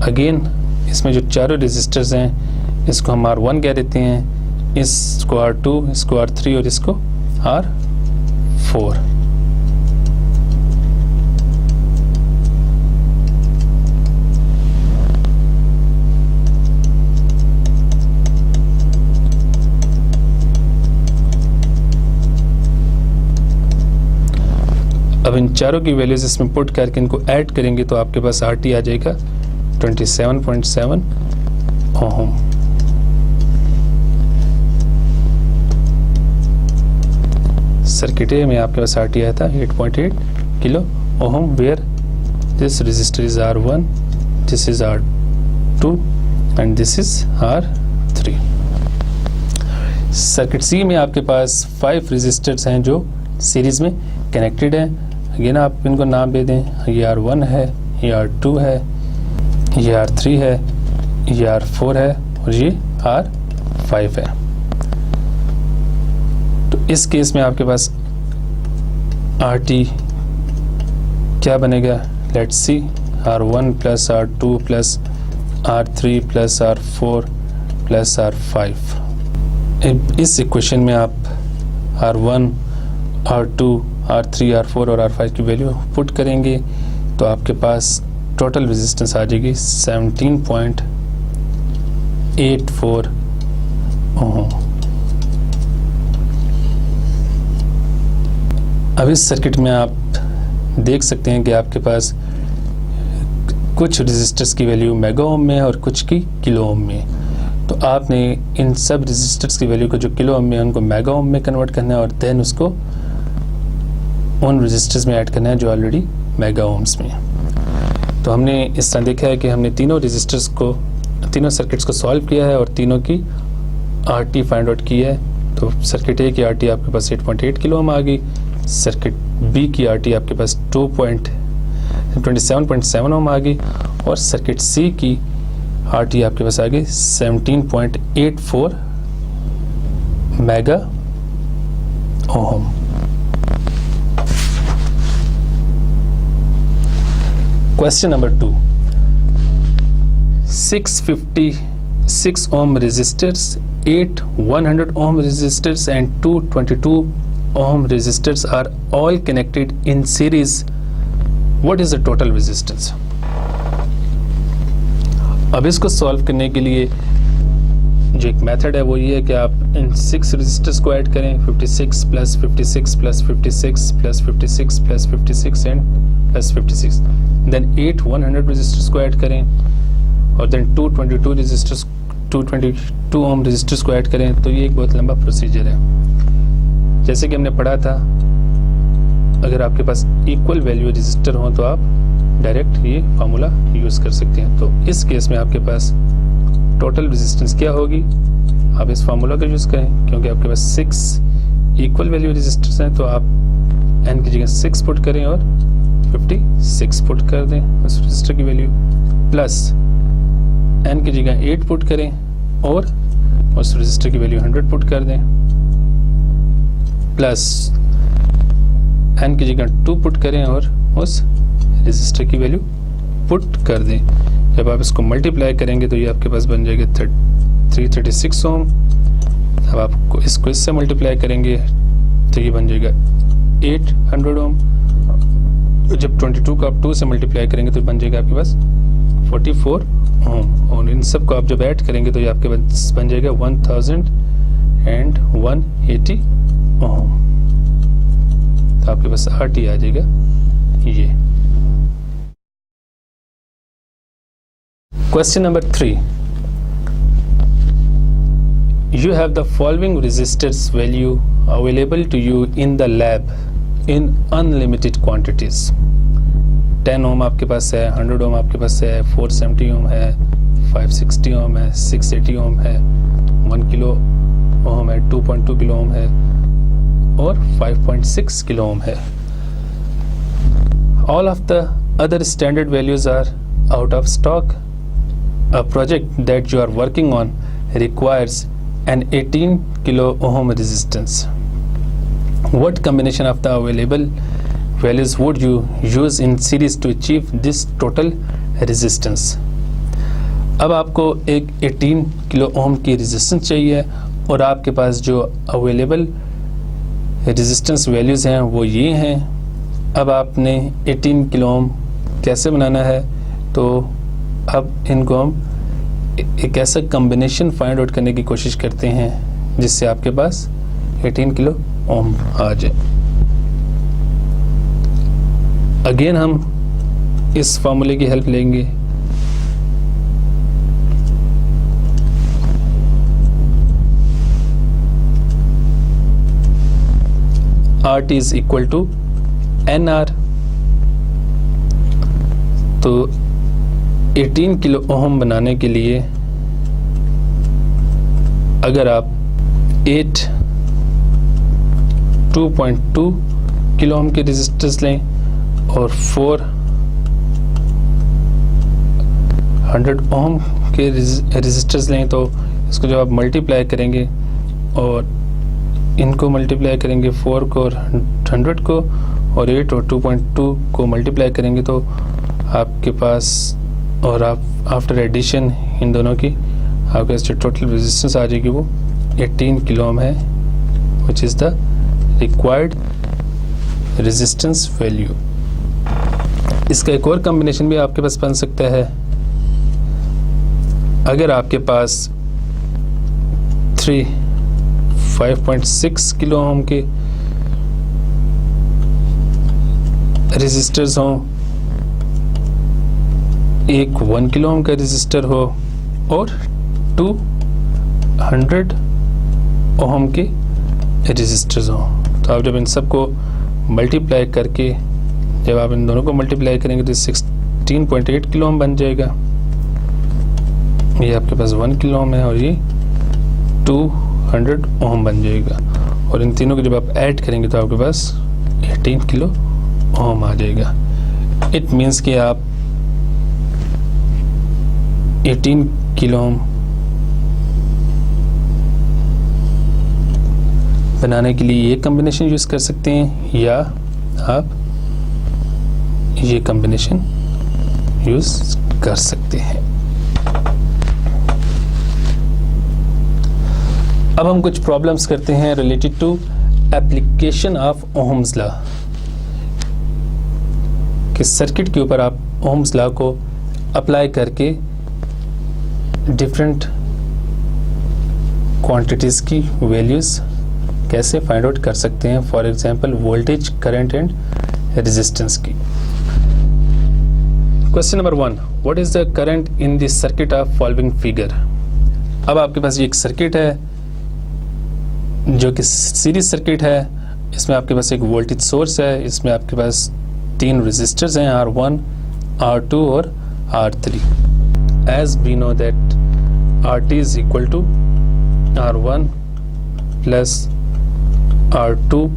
अगेन इसमें जो चारों रेजिस्टर्स हैं, इसको हम R1 कह देते हैं, इसको R2, इसको R3 और इसको R4। अब इन चारों की वैल्यूज इसमें पुट करके इनको ऐड करेंगे तो आपके पास RT आ जाएगा 27.7 ओम। सर्किट ए में आपके पास RT आया था 8.8 kilo ohm, where this resistor is R1, this is R2 and this is R3। Circuit C में आपके पास 5 रजिस्टर्स हैं जो सीरीज में कनेक्टेड हैं। अगेन आप इनको नाम दे दें, ये R1 है, ये R2 है, ये R3 है, ये R4 है और ये R5 है। तो इस केस में आपके पास RT क्या बनेगा, let's see, R1 plus R2 plus R3 plus R4 plus R5। इस इक्वेशन में आप R1, R2, R3, R4 और R5 की वैल्यू पुट करेंगे तो आपके पास टोटल रेजिस्टेंस आ जाएगी 17.84 ओम। अब इस सर्किट में आप देख सकते हैं कि आपके पास कुछ रेजिस्टर्स की वैल्यू मेगा ओम में है और कुछ की किलो ओम में। तो आपने इन सब रेजिस्टर्स की वैल्यू को जो किलो ओम में है उनको मेगा ओम में कन्वर्ट करना है और देन उसको उन रेजिस्टर्स में ऐड करना है जो ऑलरेडी मेगा ओम्स में है। तो हमने इस तरह देखा है कि हमने तीनों रेजिस्टर्स को, तीनों सर्किट्स को सॉल्व किया है और तीनों की RT फाइंड आउट की है। तो सर्किट ए की RT आपके पास 8.8 किलो ओम आ गई, सर्किट बी की RT आपके पास 27.7 ओम आ गई और सर्किट सी की RT आपके पास आ गई 17.84 mega ohm. Question number 2, 656 ohm resistors, 8 100 ohm resistors and 222 ohm resistors are all connected in series. What is the total resistance? अब इसको सॉल्व करने के लिए जो एक मेथड है वो ये है कि आप इन 6 रेजिस्टर्स को ऐड करें, 56 plus 56 plus 56 plus 56 plus 56 and plus 56, then 8 100 resistors को ऐड करें और देन 222 रेजिस्टर्स 222 ओम रेजिस्टर्स को ऐड करें। तो ये एक बहुत लंबा प्रोसीजर है। जैसे कि हमने पढ़ा था, अगर आपके पास इक्वल वैल्यू रेजिस्टर हो तो आप डायरेक्ट ये फार्मूला यूज़ कर सकते हैं। तो इस केस में आपके पास टोटल रेजिस्टेंस क्या होगी, आप इस फार्मूला का यूज़ करें। क्योंकि आपके पास 6 इक्वल वैल्यू रेजिस्टर्स हैं तो आप n की जगह 6 पुट करें और 56 पुट कर दें उस रेजिस्टर की वैल्यू, प्लस n की जगह 8 पुट करें और उस रेजिस्टर की वैल्यू 100 पुट कर दें, प्लस n की जगह 2 पुट करें और उस रेजिस्टर की वैल्यू पुट कर दें। जब आप इसको मल्टीप्लाई करेंगे तो ये आपके पास बन जाएगा 336 ओम। अब आप इसको इससे मल्टीप्लाई करेंगे तो ये बन जाएगा 800 ओम। जब 22 को आप 2 से मल्टीप्लाई करेंगे तो बन जाएगा आपके पास 44 ओम। और इन सब को आप जब ऐड करेंगे तो ये आपके पास बन जाएगा 1180 ओम। तो आपके पास RT आ जाएगा ये। Question number 3. You have the following resistors value available to you in the lab in unlimited quantities. 10 ohm आपके पास है, 100 ohm आपके पास है, 470 ohm है, 560 ohm है, 680 ohm है, 1 किलो ohm है, 2.2 किलो ohm है और 5.6 किलो ohm है। All of the other standard values are out of stock. A project that you are working on requires an 18 kilo ohm resistance. What combination of the available values would you use in series to achieve this total resistance? अब आपको एक 18 kilo ohm की resistance चाहिए और आपके पास जो available resistance values हैं वो ये हैं। अब आपने 18 किलो ओम कैसे बनाना है, तो अब इनको हम एक ऐसा कॉम्बिनेशन फाइंड आउट करने की कोशिश करते हैं जिससे आपके पास 18 किलो ओम आ जाए। अगेन हम इस फार्मूले की हेल्प लेंगे। R T is equal to N R. तो 18 किलो ओम बनाने के लिए अगर आप 2.2 किलो ओम के रेजिस्टर्स लें और 400 ओम के रेजिस्टर्स लें, तो इसको जब आप मल्टीप्लाई करेंगे और इनको मल्टीप्लाई करेंगे 4 को और 100 को और 8 और 2.2 को मल्टीप्लाई करेंगे, तो आपके पास और आप आफ्टर एडिशन इन दोनों की आपके पास जो टोटल रेजिस्टेंस आ जाएगी वो 18 किलो ओम है, which is the required resistance value. इसका एक और कॉम्बिनेशन भी आपके पास बन सकता है। अगर आपके पास 5.6 किलो ओम के रेजिस्टर्स हों, एक 1 किलो ओम का रेजिस्टर हो और 200 ओम के रेजिस्टर्स हों, तो आप जब इन सबको मल्टीप्लाई करके जब आप इन दोनों को मल्टीप्लाई करेंगे तो 16.8 किलो ओम बन जाएगा। ये आपके पास 1 किलो ओम है और ये 200 ओम बन जाएगा, और इन तीनों को जब आप ऐड करेंगे तो आपके पास 18 किलो ओम आ जाएगा। इट मीन्स कि आप 18 किलो ओम बनाने के लिए ये कॉम्बिनेशन यूज़ कर सकते हैं या आप ये कॉम्बिनेशन यूज़ कर सकते हैं। अब हम कुछ प्रॉब्लम्स करते हैं related to application of Ohm's law, कि सर्किट के ऊपर आप ओम्स लॉ को अप्लाई करके डिफरेंट क्वांटिटीज़ की वैल्यूज़ कैसे फाइंड आउट कर सकते हैं। For example voltage, current and resistance की। Question number 1, what is the current in the circuit of following figure. अब आपके पास ये एक सर्किट है जो कि सीरीज सर्किट है। इसमें आपके पास एक वोल्टेज सोर्स है, इसमें आपके पास 3 रेजिस्टर्स हैं, R1, R2 और R3। As we know that RT is equal to R1 plus R2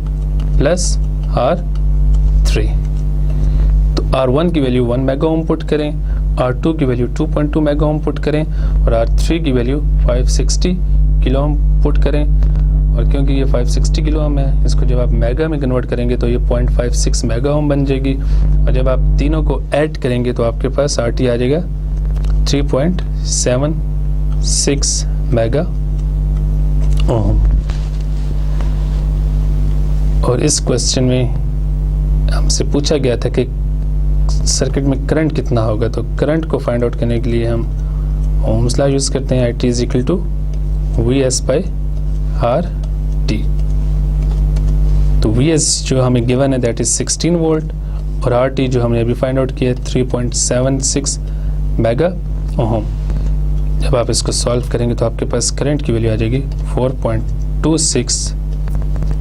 plus R3। तो R1 की वैल्यू 1 मेगा ओम पुट करें, R2 की वैल्यू 2.2 मेगा ओम पुट करें और R3 की वैल्यू 560 किलो ओम पुट करें। और क्योंकि ये 560 किलो ओम है, इसको जब आप मेगा में कन्वर्ट करेंगे तो ये 0.56 मेगा ओम बन जाएगी, और जब आप तीनों को ऐड करेंगे तो आपके पास RT आ जाएगा 3.76 मेगा ओम। और इस क्वेश्चन में हमसे पूछा गया था कि सर्किट में करंट कितना होगा, तो करंट को फाइंड आउट करने के लिए हम ओम्स लॉ यूज़ करते हैं। IT is equal to VS by RT। तो VS जो हमें गिवन है दैट इज 16 वोल्ट और RT जो हमने अभी फाइंड आउट किया है 3.76 मेगा ओम। जब आप इसको सॉल्व करेंगे तो आपके पास करंट की वैल्यू आ जाएगी 4.26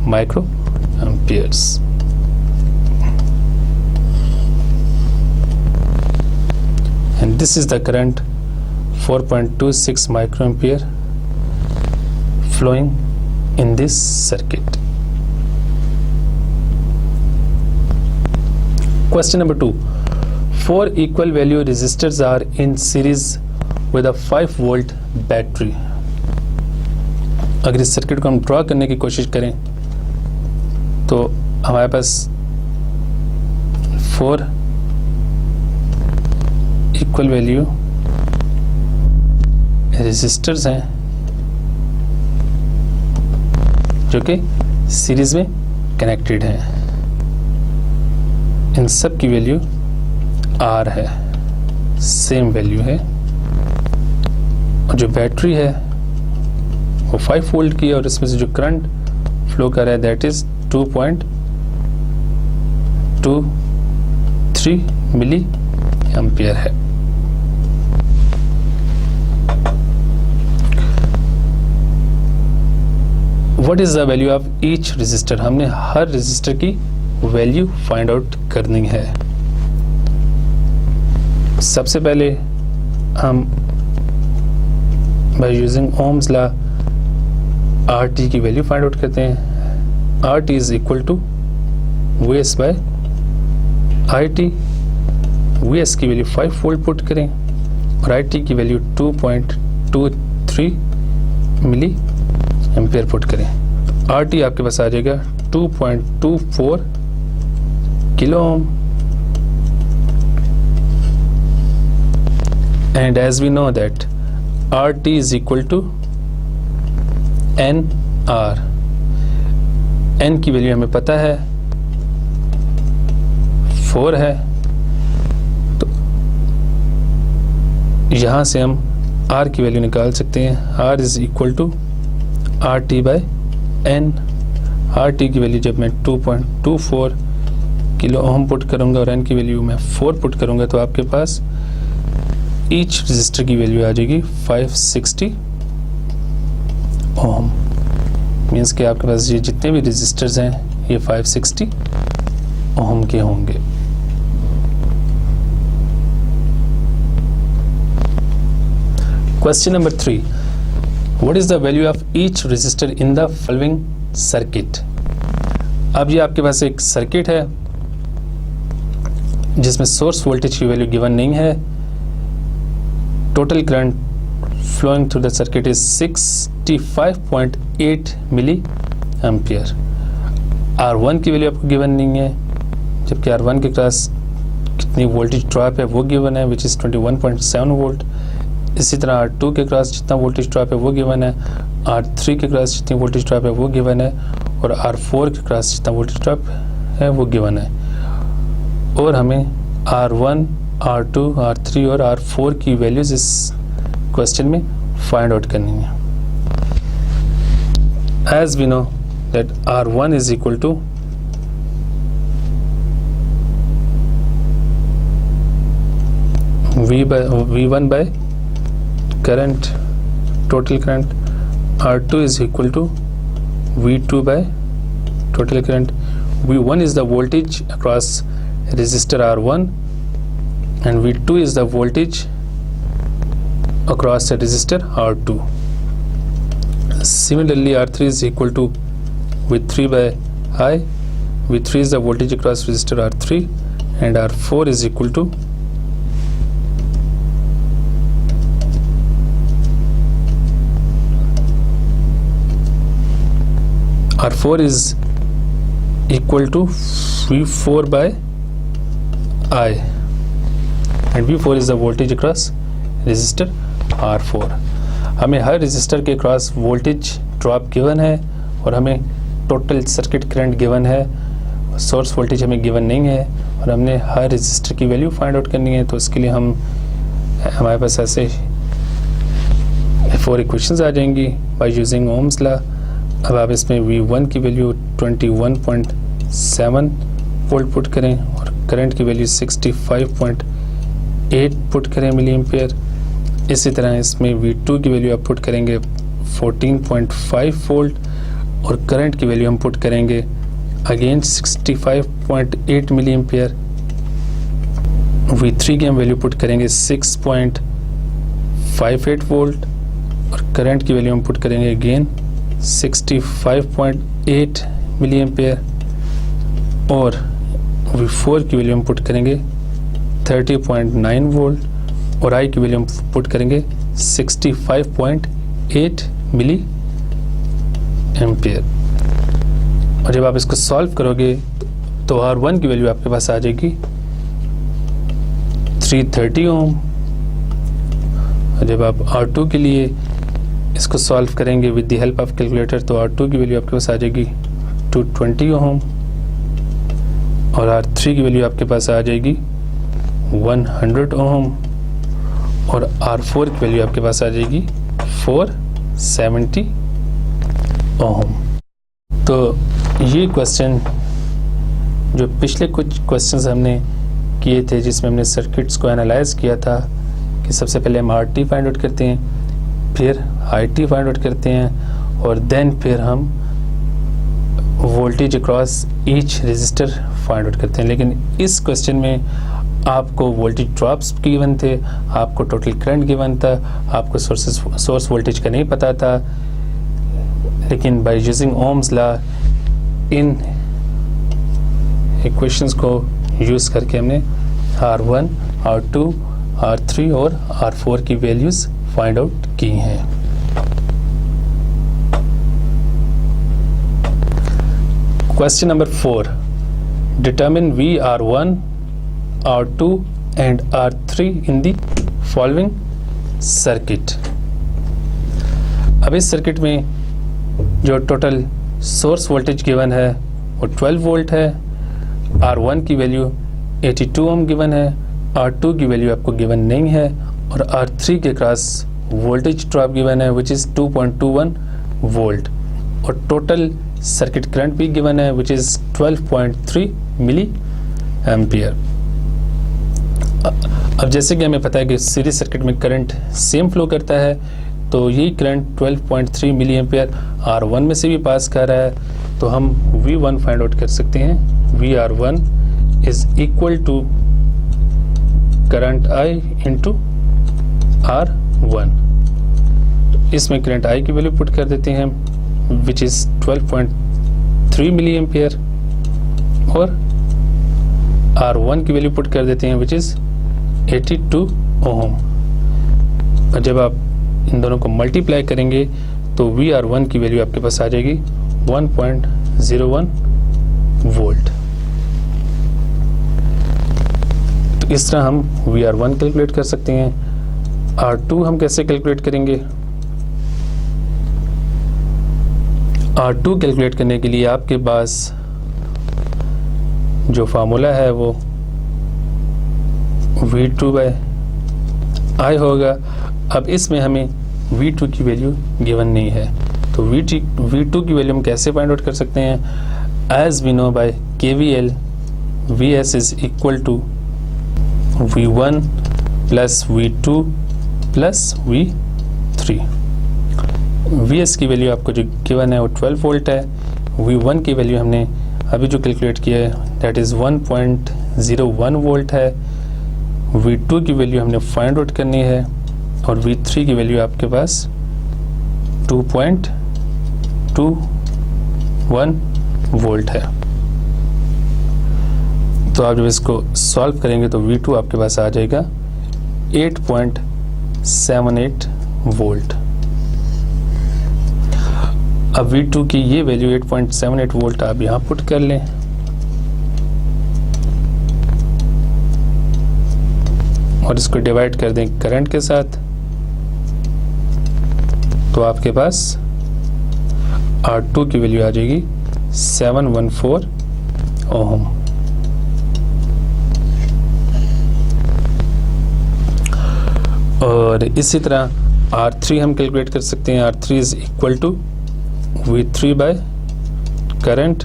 micro amperes. And this is the current 4.26 microampere flowing in this circuit. Question number 2. 4 equal value resistors are in series with a 5 volt battery. अगर इस सर्किट को हम ड्रॉ करने की कोशिश करें तो हमारे पास 4 इक्वल वैल्यू रेजिस्टर्स हैं जो कि सीरीज में कनेक्टेड हैं। इन सब की वैल्यू R है, सेम वैल्यू है, और जो बैटरी है वो 5 वोल्ट की है और इसमें से जो करंट फ्लो कर रहा है दैट इज 2.23 मिली एम्पियर है। What is the value of each resistor, हमने हर रजिस्टर की वैल्यू फाइंड आउट करनी है। सबसे पहले हम by using ohm's law R T की वैल्यू फाइंड आउट करते हैं। R T is equal to V S by I T. V S की वैल्यू 5 वोल्ट पुट करें और आई टी की वैल्यू 2.23 मिली एम्पेयर पुट करें। आर टी आपके पास आ जाएगा 2.24 kilo ohm. And as we know that RT is equal to NR, N की value हमें पता है 4 है, तो यहाँ से हम R की वैल्यू निकाल सकते हैं। R is equal to RT by N। RT की वैल्यू जब मैं 2.24 किलो ओम पुट करूँगा और N की वैल्यू मैं 4 पुट करूँगा तो आपके पास ईच रजिस्टर की वैल्यू आ जाएगी 560 ओम। मीन्स कि आपके पास ये जितने भी रजिस्टर्स हैं ये 560 ओम के होंगे। Question number 3, what is the value of each resistor in the following circuit. अब ये आपके पास एक सर्किट है जिसमें सोर्स वोल्टेज की वैल्यू गिवन नहीं है। Total current flowing through the circuit is 65.8 milli ampere. R1 की वैल्यू आपको गिवन नहीं है, जबकि R1 के क्रॉस कितनी वोल्टेज ड्रॉप है वो गिवन है, विच इज़ 21.7 वोल्ट। इसी तरह R2 के क्रॉस जितना वोल्टेज ड्रॉप है वो गिवन है, R3 के क्रॉस जितनी वोल्टेज ड्रॉप है वो गिवन है, और R4 के क्रॉस जितना वोल्टेज ड्रॉप है वो गिवन है। और हमें R1, R2, R3 और R4 की वैल्यूज इस क्वेश्चन में फाइंड आउट करनी है। As we know that R1 is equal to V1 by current, total current. R2 is equal to V2 by total current. V1 is the voltage across resistor R1 and V2 is the voltage across the resistor R2. Similarly, R3 is equal to V3 by I. V3 is the voltage across resistor R3 and R4 is equal to R4 is equal to V4 by I and V4 is the voltage across resistor R4। हमें हर resistor के cross voltage drop given है और हमें total circuit current given है, source voltage हमें given नहीं है, और हमने हर रेजिस्टर की वैल्यू फाइंड आउट करनी है। तो इसके लिए हमारे पास ऐसे 4 इक्वेशंस आ जाएंगी बाय यूजिंग ओम्स लॉ। अब आप इसमें V1 की वैल्यू 21.7 वोल्ट पुट करें और करंट की वैल्यू 65.8 पुट करें मिली एम्पियर। इसी तरह इसमें V2 की वैल्यू आप पुट करेंगे 14.5 वोल्ट और करंट की वैल्यू हम पुट करेंगे अगेन 65.8 मिली एम्पियर। V3 की हम वैल्यू पुट करेंगे 6.58 वोल्ट और करंट की वैल्यू हम पुट करेंगे अगेन 65.8 मिली एम्पियर, और V4 की वैल्यू हम पुट करेंगे 30.9 वोल्ट और I की वैल्यू हम पुट करेंगे 65.8 मिली एम्पियर। और जब आप इसको सॉल्व करोगे तो R1 की वैल्यू आपके पास आ जाएगी 330 ओम। और जब आप R2 के लिए इसको सॉल्व करेंगे with the help of calculator तो R2 की वैल्यू आपके पास आ जाएगी 220 ओम और R3 की वैल्यू आपके पास आ जाएगी 100 ओम और R4 की वैल्यू आपके पास आ जाएगी 470 ओम। तो ये क्वेश्चन जो पिछले कुछ क्वेश्चंस हमने किए थे जिसमें हमने सर्किट्स को एनालाइज किया था कि सबसे पहले हम RT फाइंड आउट करते हैं, फिर IT फाइंड आउट करते हैं और देन फिर हम voltage across each resistor find out करते हैं, लेकिन इस क्वेश्चन में आपको वोल्टेज ड्रॉप्स गिवन थे, आपको टोटल करंट गिवन था, आपको सोर्स वोल्टेज का नहीं पता था, लेकिन bye using ohm's law in equations को यूज़ करके हमने R1, R2, R3 और R4 की वैल्यूज़ फाइंड आउट की हैं। Question number 4, determine VR1, R2 and R3 in the following circuit। अब इस सर्किट में जो टोटल सोर्स वोल्टेज गिवन है वो 12 वोल्ट है, R1 की वैल्यू 82 ओम गिवन है, R2 की वैल्यू आपको गिवन नहीं है, और R3 के क्रॉस वोल्टेज ड्रॉप गिवन है विच इज़ 2.21 वोल्ट, और टोटल सर्किट करंट भी गिवन है विच इज़ 12.3 मिली एम्पियर। अब जैसे कि हमें पता है कि सीरीज सर्किट में करंट सेम फ्लो करता है, तो यही करंट 12.3 मिली एम्पियर R1 में से भी पास कर रहा है, तो हम V1 फाइंड आउट कर सकते हैं। VR1 is equal to current I into R1। इसमें करंट I की वैल्यू पुट कर देते हैं विच इज़ 12.3 मिली एम्पियर, और R1 की वैल्यू पुट कर देते हैं विच इज़ 82 ओम। और जब आप इन दोनों को मल्टीप्लाई करेंगे तो VR1 की वैल्यू आपके पास आ जाएगी 1.01 वोल्ट। तो इस तरह हम VR1 कैलकुलेट कर सकते हैं। R2 हम कैसे कैलकुलेट करेंगे? R2 कैलकुलेट करने के लिए आपके पास जो फार्मूला है वो V2/I होगा। अब इसमें हमें V2 की वैल्यू गिवन नहीं है, तो V2 की वैल्यू हम कैसे फाइंड आउट कर सकते हैं? As we know by KVL, Vs is equal to V1 plus V2 plus V3। Vs की वैल्यू आपको जो गिवन है वो 12 वोल्ट है। V1 की वैल्यू हमने अभी जो कैलकुलेट किया है दैट इज़ 1.01 वोल्ट है। V2 की वैल्यू हमने फाइंड आउट करनी है, और V3 की वैल्यू आपके पास 2.21 वोल्ट है। तो आप जब इसको सॉल्व करेंगे तो V2 आपके पास आ जाएगा 8.78 वोल्ट। अब V2 की ये वैल्यू 8.78 वोल्ट आप यहाँ पुट कर लें, और इसको डिवाइड कर दें करंट के साथ, तो आपके पास R2 की वैल्यू आ जाएगी 714 ओम। और इसी तरह R3 हम कैलकुलेट कर सकते हैं। R3 is equal to V3 by current.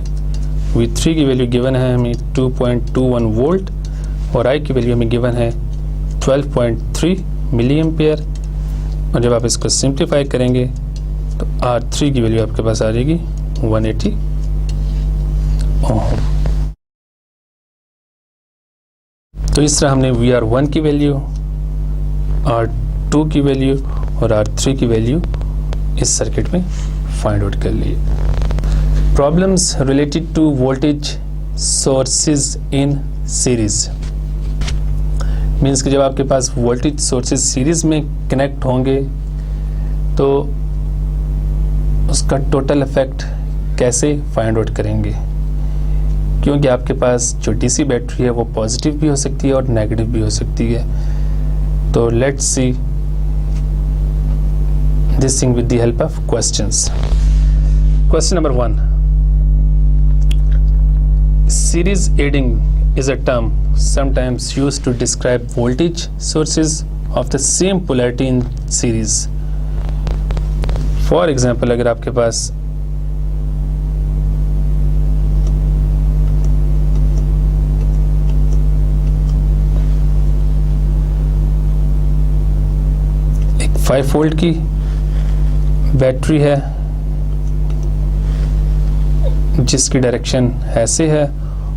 V3 की वैल्यू गिवन है हमें 2.21 वोल्ट, और I की वैल्यू हमें गिवन है 12.3 मिली एम्पियर। और जब आप इसको सिंप्लीफाई करेंगे तो R3 की वैल्यू आपके पास आ जाएगी 180 ओम। तो इस तरह हमने VR1 की वैल्यू, R2 की वैल्यू और R3 की वैल्यू इस सर्किट में फाइंड आउट कर लिए। Problems related to voltage sources in series means कि जब आपके पास वोल्टेज सोर्सेज सीरीज में कनेक्ट होंगे तो उसका टोटल इफेक्ट कैसे फाइंड आउट करेंगे, क्योंकि आपके पास जो डीसी बैटरी है वो पॉजिटिव भी हो सकती है और नेगेटिव भी हो सकती है। तो let's see this thing with the help of questions. Question number 1, series aiding is a term sometimes used to describe voltage sources of the same polarity in series. For example, अगर आपके पास एक 5 volt की battery है जिसकी direction ऐसे है,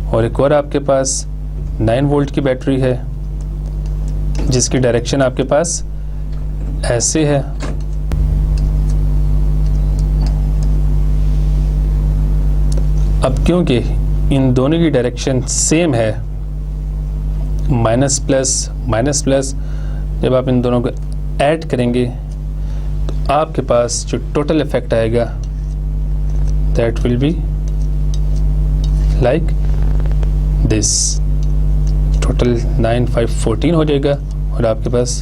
और एक और आपके पास 9 वोल्ट की बैटरी है जिसकी डायरेक्शन आपके पास ऐसे है। अब क्योंकि इन दोनों की डायरेक्शन सेम है, माइनस प्लस, जब आप इन दोनों को ऐड करेंगे तो आपके पास जो टोटल इफेक्ट आएगा that will be like this. Total 9 5 14 हो जाएगा, और आपके पास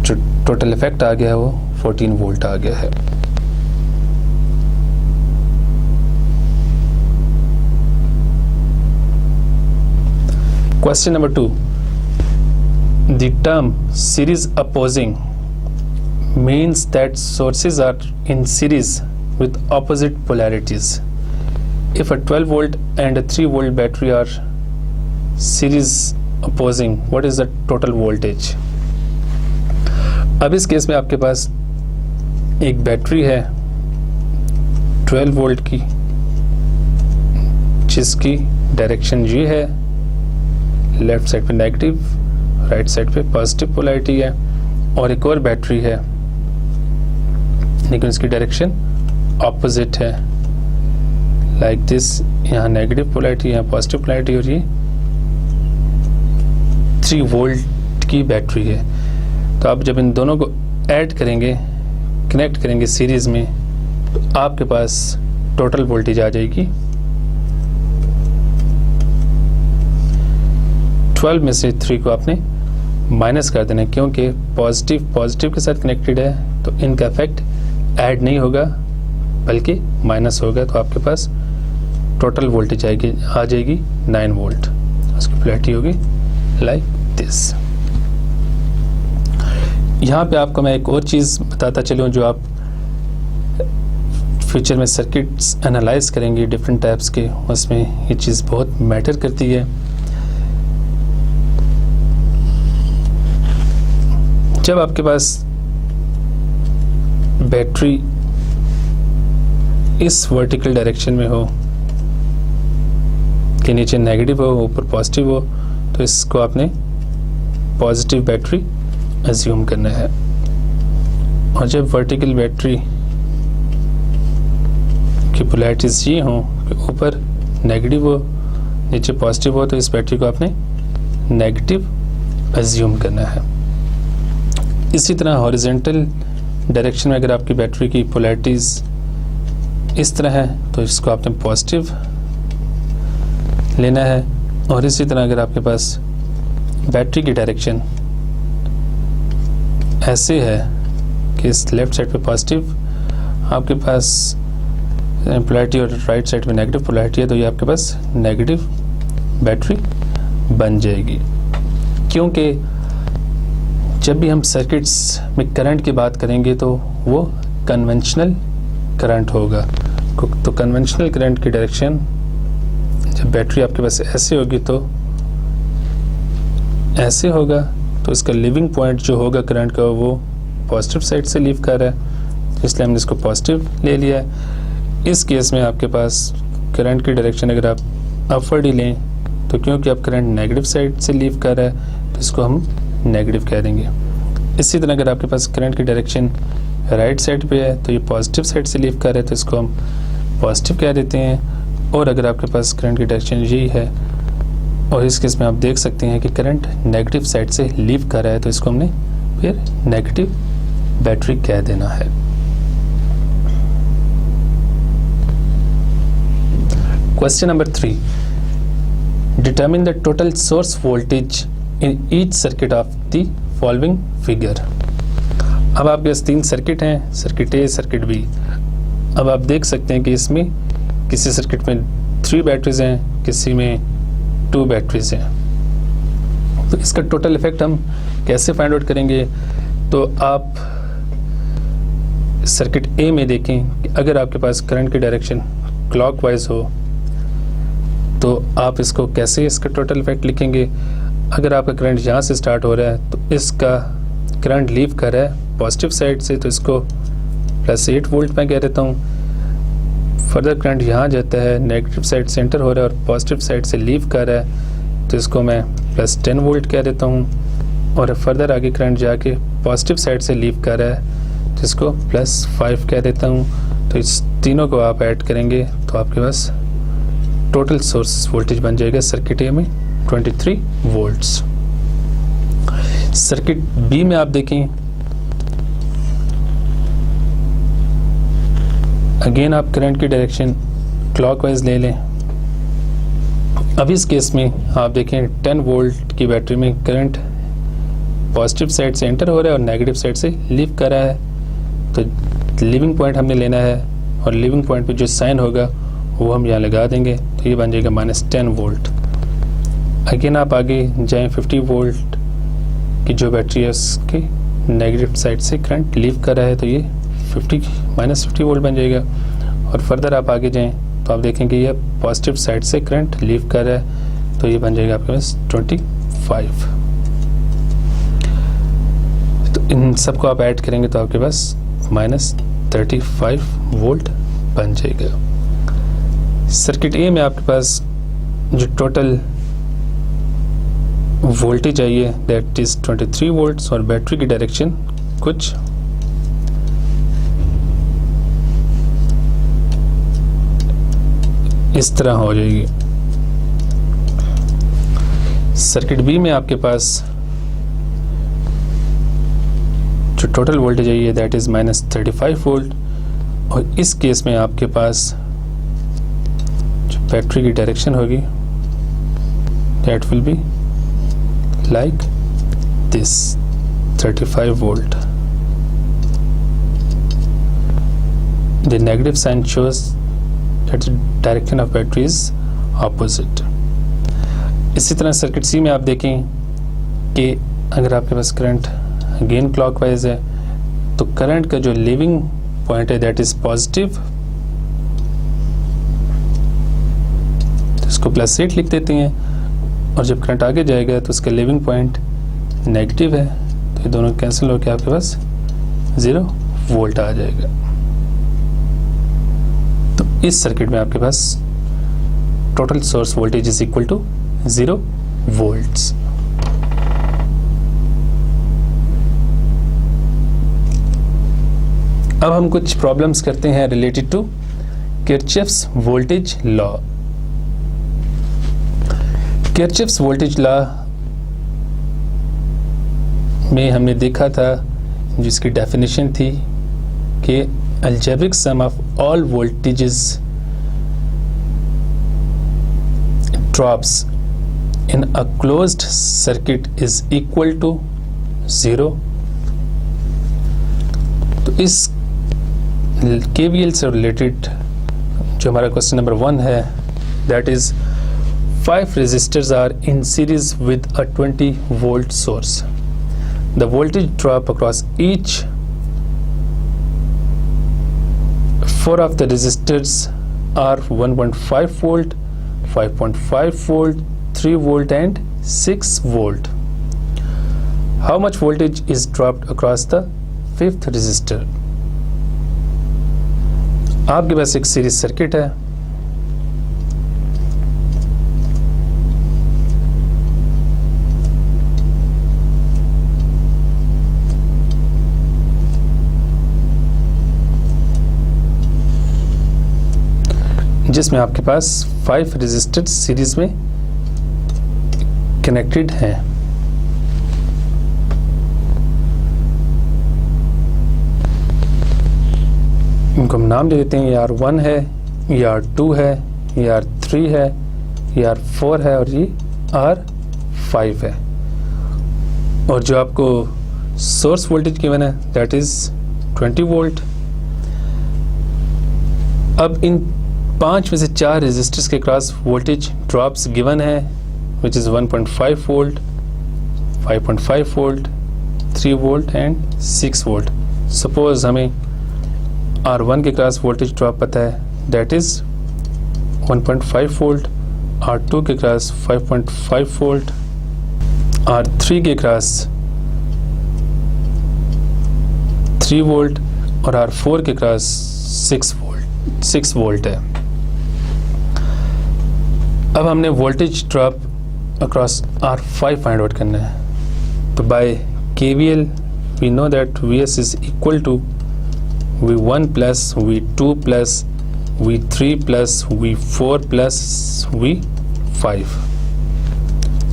जो टोटल इफेक्ट आ गया है वो 14 वोल्ट आ गया है। Question number 2. The term series opposing means that sources are in series with opposite polarities. If a 12 volt and a 3 volt battery are series opposing, what is the total voltage? अब इस case में आपके पास एक battery है 12 volt की जिसकी direction ये है, लेफ्ट साइड पे नेगेटिव, राइट साइड पे पॉजिटिव पोलैरिटी है, और एक और बैटरी है लेकिन उसकी डायरेक्शन ऑपोजिट है, लाइक दिस। यहाँ नेगेटिव पोलैरिटी, यहाँ पॉजिटिव पोलैरिटी, और ये 3 वोल्ट की बैटरी है। तो आप जब इन दोनों को ऐड करेंगे, कनेक्ट करेंगे सीरीज में, तो आपके पास टोटल वोल्टेज आ जाएगी 12 में से 3 को आपने माइनस कर देना है, क्योंकि पॉजिटिव के साथ कनेक्टेड है तो इनका इफेक्ट ऐड नहीं होगा बल्कि माइनस होगा। तो आपके पास टोटल वोल्टेज आ जाएगी 9 वोल्ट। उसकी पोलैरिटी होगी लाइक दिस। यहाँ पे आपको मैं एक और चीज़ बताता चलूँ, जो आप फ्यूचर में सर्किट्स एनालाइज करेंगे डिफरेंट टाइप्स के, उसमें ये चीज़ बहुत मैटर करती है। जब आपके पास बैटरी इस वर्टिकल डायरेक्शन में हो कि नीचे नेगेटिव हो ऊपर पॉजिटिव हो, तो इसको आपने पॉजिटिव बैटरी एज्यूम करना है। और जब वर्टिकल बैटरी की पोलैरिटीज ये हों कि ऊपर नेगेटिव हो नीचे पॉजिटिव हो, तो इस बैटरी को आपने नेगेटिव एज्यूम करना है। इसी तरह हॉरिजॉन्टल डायरेक्शन में अगर आपकी बैटरी की पोलैरिटीज इस तरह है तो इसको आपने पॉजिटिव लेना है, और इसी तरह अगर आपके पास बैटरी की डायरेक्शन ऐसे है कि इस लेफ्ट साइड पे पॉजिटिव आपके पास पोलैरिटी और राइट साइड पे नेगेटिव पोलैरिटी है, तो ये आपके पास नेगेटिव बैटरी बन जाएगी। क्योंकि जब भी हम सर्किट्स में करंट की बात करेंगे तो वो कन्वेंशनल करंट होगा। तो कन्वेंशनल करंट की डायरेक्शन जब बैटरी आपके पास ऐसे होगी तो ऐसे होगा, तो इसका लिविंग पॉइंट जो होगा करंट का वो पॉजिटिव साइड से लीव कर रहा है, इसलिए हमने इसको पॉजिटिव ले लिया है। इस केस में आपके पास करंट की डायरेक्शन अगर आप अपवर्ड ही लें तो क्योंकि आप करंट नेगेटिव साइड से लीव कर रहा है तो इसको हम नेगेटिव कह देंगे। इसी तरह अगर आपके पास करंट की डायरेक्शन राइट साइड पे है तो ये पॉजिटिव साइड से लीव कर रहे हैं तो इसको हम पॉजिटिव कह देते हैं। और अगर आपके पास करंट की डायरेक्शन यही है और इस केस में आप देख सकते हैं कि करंट नेगेटिव साइड से लीव कर रहा है तो इसको हमने फिर नेगेटिव बैटरी कह देना है। Question number 3, determine the total source voltage in each circuit of the following figure. अब आपके पास 3 सर्किट हैं, सर्किट ए सर्किट बी। अब आप देख सकते हैं कि इसमें किसी सर्किट में 3 बैटरीज हैं, किसी में 2 बैटरीज हैं। तो इसका टोटल इफेक्ट हम कैसे फाइंड आउट करेंगे? तो आप सर्किट ए में देखें कि अगर आपके पास करंट की डायरेक्शन क्लॉकवाइज हो तो आप इसको कैसे इसका टोटल इफेक्ट लिखेंगे। अगर आपका करंट यहाँ से स्टार्ट हो रहा है तो इसका करंट लीव कर रहा है पॉजिटिव साइड से, तो इसको +8 वोल्ट मैं कह देता हूँ। फर्दर करंट यहाँ जाता है, नेगेटिव साइड से एंटर हो रहा है और पॉजिटिव साइड से लीव कर रहा है, तो इसको मैं +10 वोल्ट कह देता हूँ। और फर्दर आगे करंट जाके पॉजिटिव साइड से लीव कर रहा है, तो इसको +5 कह देता हूँ। तो इस तीनों को आप ऐड करेंगे तो आपके पास टोटल सोर्स वोल्टेज बन जाएगा सर्किट ए में 23 वोल्ट्स। सर्किट बी में आप देखें, अगेन आप करंट की डायरेक्शन क्लॉकवाइज ले लें। अब इस केस में आप देखें 10 वोल्ट की बैटरी में करंट पॉजिटिव साइड से एंटर हो रहा है और नेगेटिव साइड से लीव कर रहा है। तो लीविंग पॉइंट हमने लेना है और लीविंग पॉइंट पे जो साइन होगा वो हम यहाँ लगा देंगे, तो ये बन जाएगा -10 वोल्ट। अगेन आप आगे जाएं, 50 वोल्ट की जो बैटरी है उसके नेगेटिव साइड से करंट लीव कर रहा है, तो ये -50 वोल्ट बन जाएगा। और फर्दर आप आगे जाएं तो आप देखेंगे ये पॉजिटिव साइड से करंट लीव कर रहा है, तो ये बन जाएगा आपके पास 25। तो इन सबको आप ऐड करेंगे तो आपके पास -35 वोल्ट बन जाएगा। सर्किट ए में आपके पास जो टोटल वोल्टेज आई है दैट इज 23 वोल्ट्स और बैटरी की डायरेक्शन कुछ इस तरह हो जाएगी। सर्किट बी में आपके पास जो टोटल वोल्टेज आई है दैट इज -35 वोल्ट और इस केस में आपके पास जो बैटरी की डायरेक्शन होगी that will be like this 35 volt. The negative sign shows that the direction of battery is opposite. इसी तरह सर्किट सी में आप देखें कि अगर आपके पास करंट अगेन क्लॉकवाइज है तो करंट का जो लीविंग पॉइंट है दैट इज पॉजिटिव, तो इसको +8 लिख देते हैं। और जब करंट आगे जाएगा तो उसका लिविंग पॉइंट नेगेटिव है, तो ये दोनों कैंसिल होकर आपके पास 0 वोल्ट आ जाएगा। तो इस सर्किट में आपके पास total source voltage is equal to 0 volts. अब हम कुछ प्रॉब्लम्स करते हैं related to Kirchhoff's voltage law. Kirchhoff's voltage law में हमने देखा था जिसकी डेफिनेशन थी कि algebraic sum of all voltages drops in a closed circuit is equal to 0। तो इस KVL से रिलेटेड जो हमारा क्वेश्चन नंबर 1 है that is 5 resistors are in series with a 20 volt source. The voltage drop across each 4 of the resistors are 1.5 volt, 5.5 volt, 3 volt and 6 volt. How much voltage is dropped across the 5th resistor? आपके पास एक series circuit है, जिसमें आपके पास 5 resistor series में connected हैं। इनको हम नाम दे देते हैं, ये R1 है, ये R2 है, ये R3 है, ये R4 है और ये R5 है। और जो आपको सोर्स वोल्टेज गिवन है दैट इज 20 वोल्ट। अब इन 5 में से 4 रेजिस्टर्स के क्रॉस वोल्टेज ड्रॉप्स गिवन है which is 1.5 volt, 5.5 volt, 3 volt and 6 volt. Suppose हमें R1 के क्रॉस वोल्टेज ड्रॉप पता है दैट इज़ 1.5 वोल्ट, R2 के क्रॉस 5.5 वोल्ट, R3 के क्रॉस 3 वोल्ट और R4 के क्रॉस 6 वोल्ट है। अब हमने voltage drop across R5 find out करना है। तो by KVL we know that Vs is equal to V1 plus V2 plus V3 plus V4 plus V5।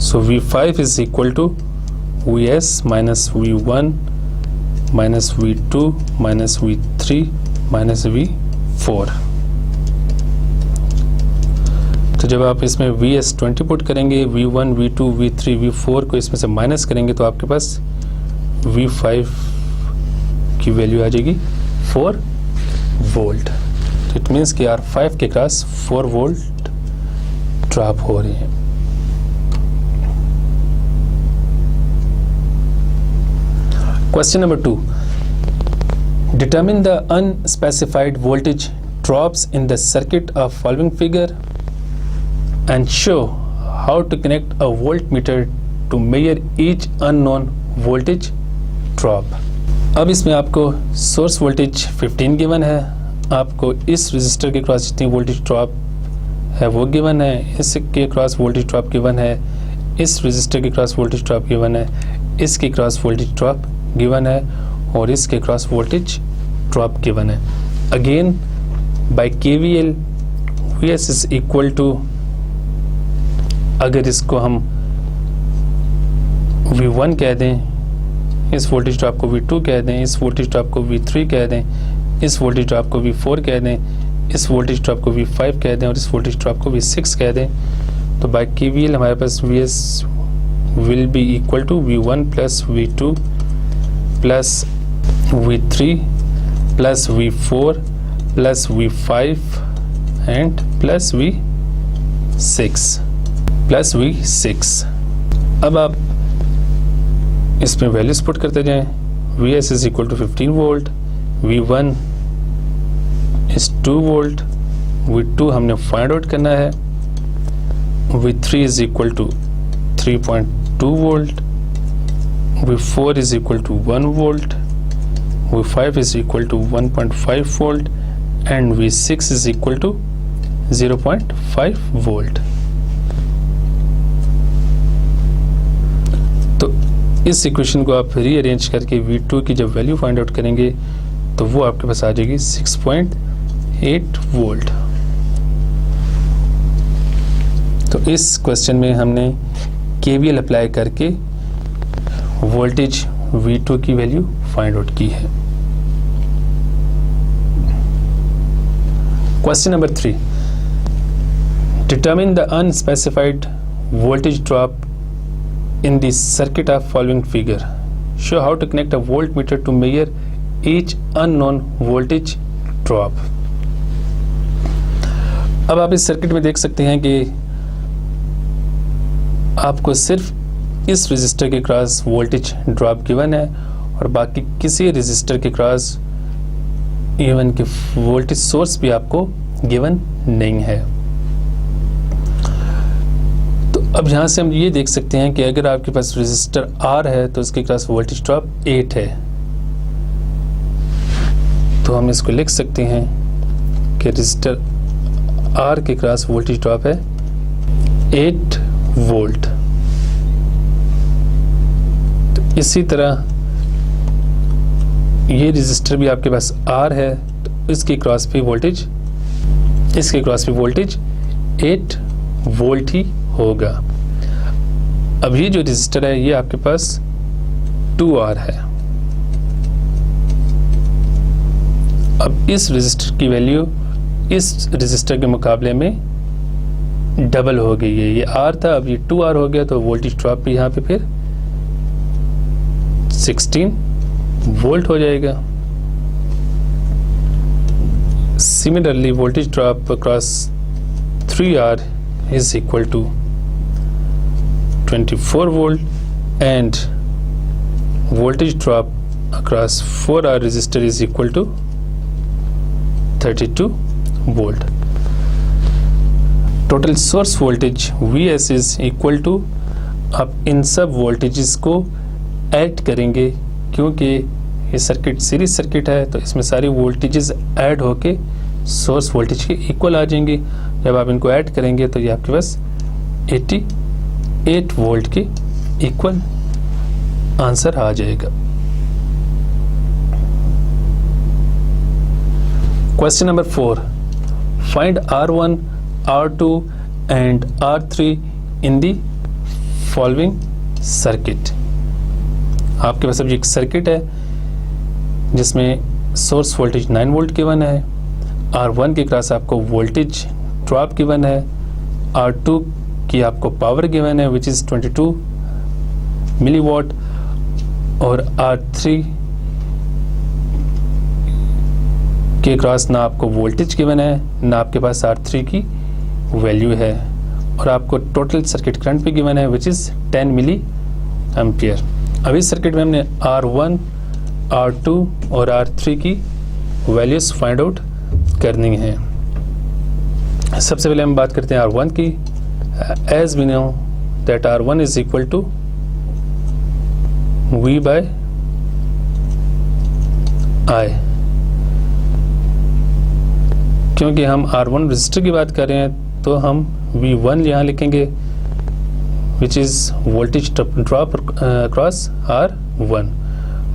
So V5 is equal to Vs minus V1 minus V2 minus V3 minus V4। तो जब आप इसमें Vs20 put करेंगे, V1 V2 V3 V4 को इसमें से minus करेंगे तो आपके पास V5 की वैल्यू आ जाएगी 4 वोल्ट। तो इट मीन्स कि R5 के क्रॉस 4 वोल्ट ड्रॉप हो रही है। Question number 2. Determine the unspecified voltage drops in the circuit of following figure and show how to connect a voltmeter to measure each unknown voltage drop. अब इसमें आपको source voltage 15 given है, आपको इस register के क्रॉस जितनी voltage drop है वो गिवन है, इसके क्रॉस वोल्टेज ड्रॉप गिवन है, इस रजिस्टर के क्रॉस वोल्टेज ड्रॉप गिवन है, इसके क्रॉस वोल्टेज ड्रॉप गिवन है और इसके क्रॉस वोल्टेज ड्रॉप गिवन है। Again by KVL Vs is equal to, अगर इसको हम V1 कह दें, इस वोल्टेज ड्रॉप को V2 कह दें, इस वोल्टेज ड्रॉप को V3 कह दें, इस वोल्टेज ड्रॉप को V4 कह दें, इस वोल्टेज ड्रॉप को V5 कह दें और इस वोल्टेज ड्रॉप को V6 कह दें, तो बाय KVL हमारे पास Vs will be equal to V1 plus V2 plus V3 plus V4 plus V5 and plus V6 अब आप इसमें वैल्यूज पुट करते जाएं। Vs is equal to 15 volt, V1 is 2 volt, V2 हमने फाइंड आउट करना है, V3 is equal to 3.2 volt, V4 is equal to 1 volt, V5 is equal to 1.5 volt and V6 is equal to 0.5 volt। तो इस equation को आप rearrange करके V2 की जब वैल्यू फाइंड आउट करेंगे तो वो आपके पास आ जाएगी 6.8 वोल्ट। तो इस क्वेश्चन में हमने KVL अप्लाई करके वोल्टेज V2 की वैल्यू फाइंड आउट की है। Question number 3. Determine the unspecified voltage drop in the circuit of following figure. Show how to connect a voltmeter to measure each unknown voltage drop. अब आप इस circuit में देख सकते हैं कि आपको सिर्फ इस रजिस्टर के क्रॉस वोल्टेज ड्रॉप गिवन है और बाकी किसी रजिस्टर के क्रॉस इवन कि वोल्टेज सोर्स भी आपको गिवन नहीं है। तो अब यहां से हम ये देख सकते हैं कि अगर आपके पास रजिस्टर R है तो उसके क्रॉस वोल्टेज ड्रॉप 8 है, तो हम इसको लिख सकते हैं कि रजिस्टर R के क्रॉस वोल्टेज ड्रॉप है 8 वोल्ट। तो इसी तरह ये रजिस्टर भी आपके पास R है तो इसके क्रॉस पे वोल्टेज 8 वोल्ट ही होगा। अब ये जो रजिस्टर है ये आपके पास 2R है। अब इस रजिस्टर की वैल्यू इस रजिस्टर के मुकाबले में डबल हो गई है। ये R था, अब ये 2R हो गया, तो वोल्टेज ड्रॉप भी यहाँ पे फिर 16 वोल्ट हो जाएगा। Similarly voltage drop across 3R is equal to 24 volt and voltage drop across 4R resistor is equal to 32 volt. Total source voltage Vs is equal to, आप इन सब वोल्टेजेस को ऐड करेंगे क्योंकि ये सर्किट सीरीज सर्किट है, तो इसमें सारी वोल्टेजेस ऐड होके सोर्स वोल्टेज के इक्वल आ जाएंगे। जब आप इनको ऐड करेंगे तो ये आपके पास 88 वोल्ट के इक्वल आंसर आ जाएगा। Question number 4, find R1, R2 and R3 in the following circuit. आपके पास अभी एक सर्किट है जिसमें सोर्स वोल्टेज 9 वोल्ट गिवन है, R1 के क्रॉस आपको वोल्टेज ड्रॉप गिवन है, R2 की आपको पावर गिवन है विच इज़ 22 मिलीवॉट, और R3 के क्रॉस ना आपको वोल्टेज गिवन है ना आपके पास R3 की वैल्यू है, और आपको टोटल सर्किट करंट भी गिवन है विच इज़ 10 मिली एम्पियर। अब इस सर्किट में हमने R1, R2 और R3 की वैल्यूज फाइंड आउट करनी है। सबसे पहले हम बात करते हैं R1 की। As we know that R1 is equal to V by I। क्योंकि हम R1 रजिस्टर की बात कर रहे हैं तो हम V1 यहाँ लिखेंगे which is voltage drop across R1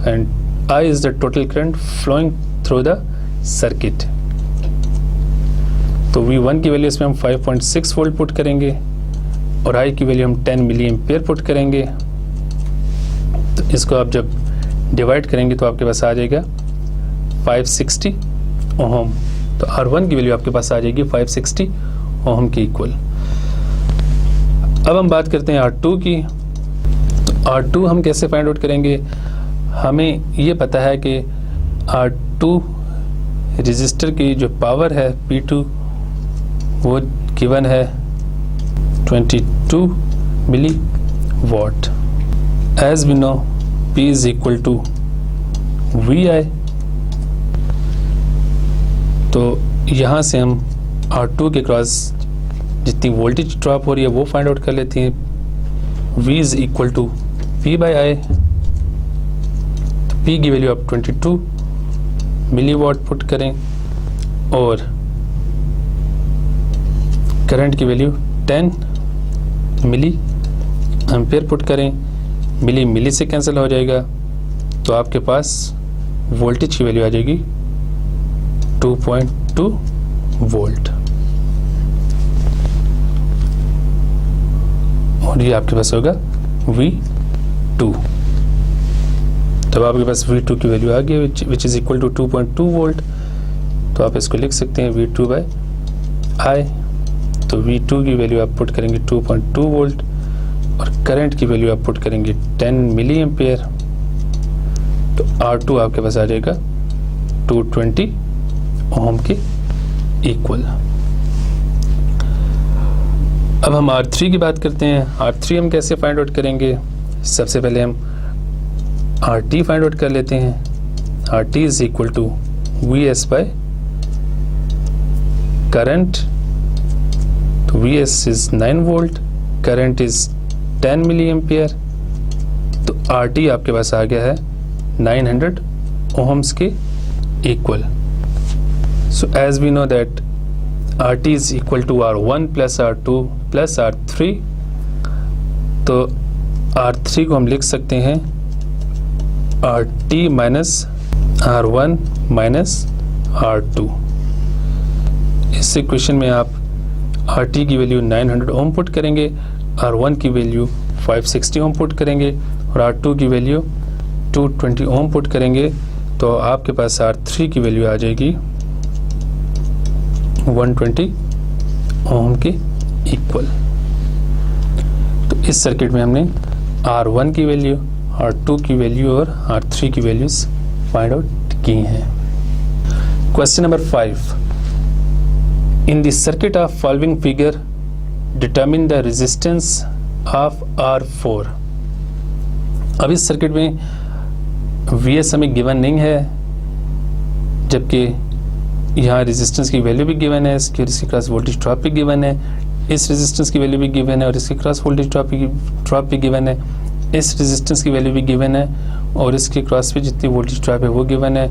and I is the total current flowing through the circuit। तो V1 की वैल्यू इसमें हम 5.6 वोल्ट पुट करेंगे और I की वैल्यू हम 10 मिली एम्पियर पुट करेंगे। तो इसको आप जब डिवाइड करेंगे तो आपके पास आ जाएगा 560 ओम। तो R1 की वैल्यू आपके पास आ जाएगी 560 ओम की इक्वल। अब हम बात करते हैं R2 की। तो R2 हम कैसे फाइंड आउट करेंगे? हमें ये पता है कि R2 रजिस्टर की जो पावर है P2 वो गिवन है 22 milli watt. As we know P is equal to VI। तो यहाँ से हम R2 के क्रॉस जितनी वोल्टेज ड्रॉप हो रही है वो फाइंड आउट कर लेते हैं। V is equal to P by I। तो P की वैल्यू आप 22 मिली वॉट पुट करें और करंट की वैल्यू 10 मिली एम्पियर पुट करें। मिली मिली से कैंसिल हो जाएगा तो आपके पास वोल्टेज की वैल्यू आ जाएगी 2.2 वोल्ट और ये आपके पास होगा V2। तब आपके पास V2 की वैल्यू आ गई which is equal to 2.2 volt. तो आप इसको लिख सकते हैं V2 बाय I। तो V2 की वैल्यू आप पुट करेंगे 2.2 वोल्ट और करंट की वैल्यू आप पुट करेंगे 10 मिली एम्पियर। तो R2 आपके पास आ जाएगा 220 ओम के इक्वल। अब हम R3 की बात करते हैं। R3 हम कैसे फाइंड आउट करेंगे? सबसे पहले हम RT फाइंड आउट कर लेते हैं। RT is equal to VS by current. तो VS is 9 volt, current is 10 milli ampere. तो RT आपके पास आ गया है 900 ओम्स के equal. So as we know that RT is equal to R1 plus R2 plus R3। तो R3 को हम लिख सकते हैं RT minus R1 minus R2। इस इक्वेशन में आप RT की वैल्यू 900 ओम पुट करेंगे, R1 की वैल्यू 560 ओम पुट करेंगे और R2 की वैल्यू 220 ओम पुट करेंगे। तो आपके पास R3 की वैल्यू आ जाएगी 120 ओम के इक्वल। तो इस सर्किट में हमने R1 की वैल्यू, R2 की वैल्यू और R3 की वैल्यूज फाइंड आउट की हैं। Question number 5, in the circuit of following figure determine the resistance of R4। अब इस सर्किट में VS हमें गिवन नहीं है, जबकि यहाँ रेजिस्टेंस की वैल्यू भी गिवन है, इसके क्रॉस वोल्टेज ड्रॉप भी गिवन है, इस रेजिस्टेंस की वैल्यू भी गिवन है और इसके क्रॉस वोल्टेज ड्रॉप भी गिवन है। इस रेजिस्टेंस की वैल्यू भी गिवन है और इसके क्रॉस पे जितनी वोल्टेज ड्रॉप है वो गिवन है,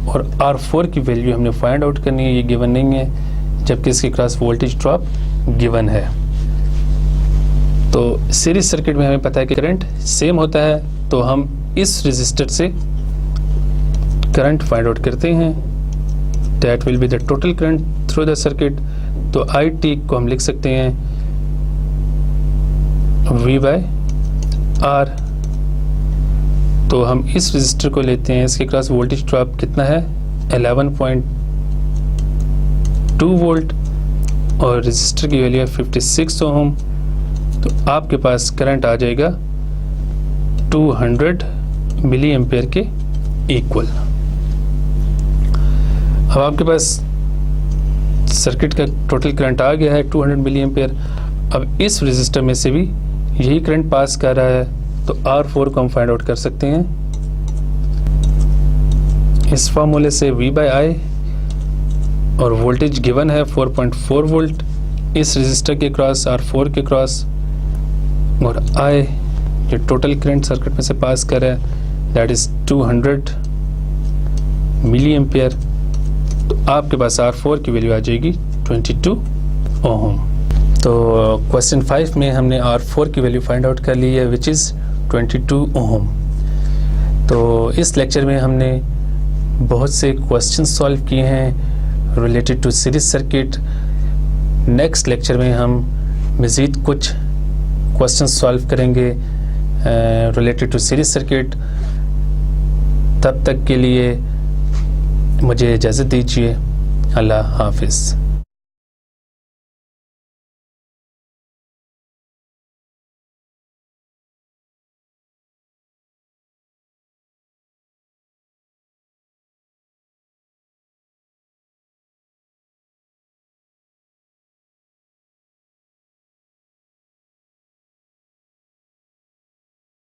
और R4 की वैल्यू हमने फाइंड आउट करनी है, ये गिवन नहीं है, जबकि इसके क्रॉस वोल्टेज ड्रॉप गिवन है। तो सीरीज सर्किट में हमें पता है कि करंट सेम होता है, तो हम इस रेजिस्टर से करंट फाइंड आउट करते हैं, that will be the total current through the circuit. तो IT को हम लिख सकते हैं V/R। तो हम इस रेजिस्टर को लेते हैं, इसके क्रॉस वोल्टेज ड्रॉप कितना है 11.2 वोल्ट और रेजिस्टर की वैल्यू है 56 ओम। तो आपके पास करंट आ जाएगा 200 मिली एम्पेयर के इक्वल। अब आपके पास सर्किट का टोटल करंट आ गया है 200 मिली एम्पेयर। अब इस रेजिस्टर में से भी यही करंट पास कर रहा है, तो R4 को हम फाइंड आउट कर सकते हैं इस फॉर्मूले से V/I, और वोल्टेज गिवन है 4.4 वोल्ट इस रेजिस्टर के क्रॉस, R4 के क्रॉस, और I जो टोटल करंट सर्किट में से पास कर रहा है दैट इज 200 मिली एम्पेयर। तो आपके पास R4 की वैल्यू आ जाएगी 22 ओम। तो क्वेश्चन 5 में हमने R4 की वैल्यू फाइंड आउट कर ली है विच इज़ 22 ओम। तो इस लेक्चर में हमने बहुत से क्वेश्चन सॉल्व किए हैं related to series circuit. Next lecture में हम मज़ीद कुछ क्वेश्चन सॉल्व करेंगे रिलेटेड टू सीरीज सर्किट। तब तक के लिए मुझे इजाज़त दीजिए। अल्लाह हाफिज़।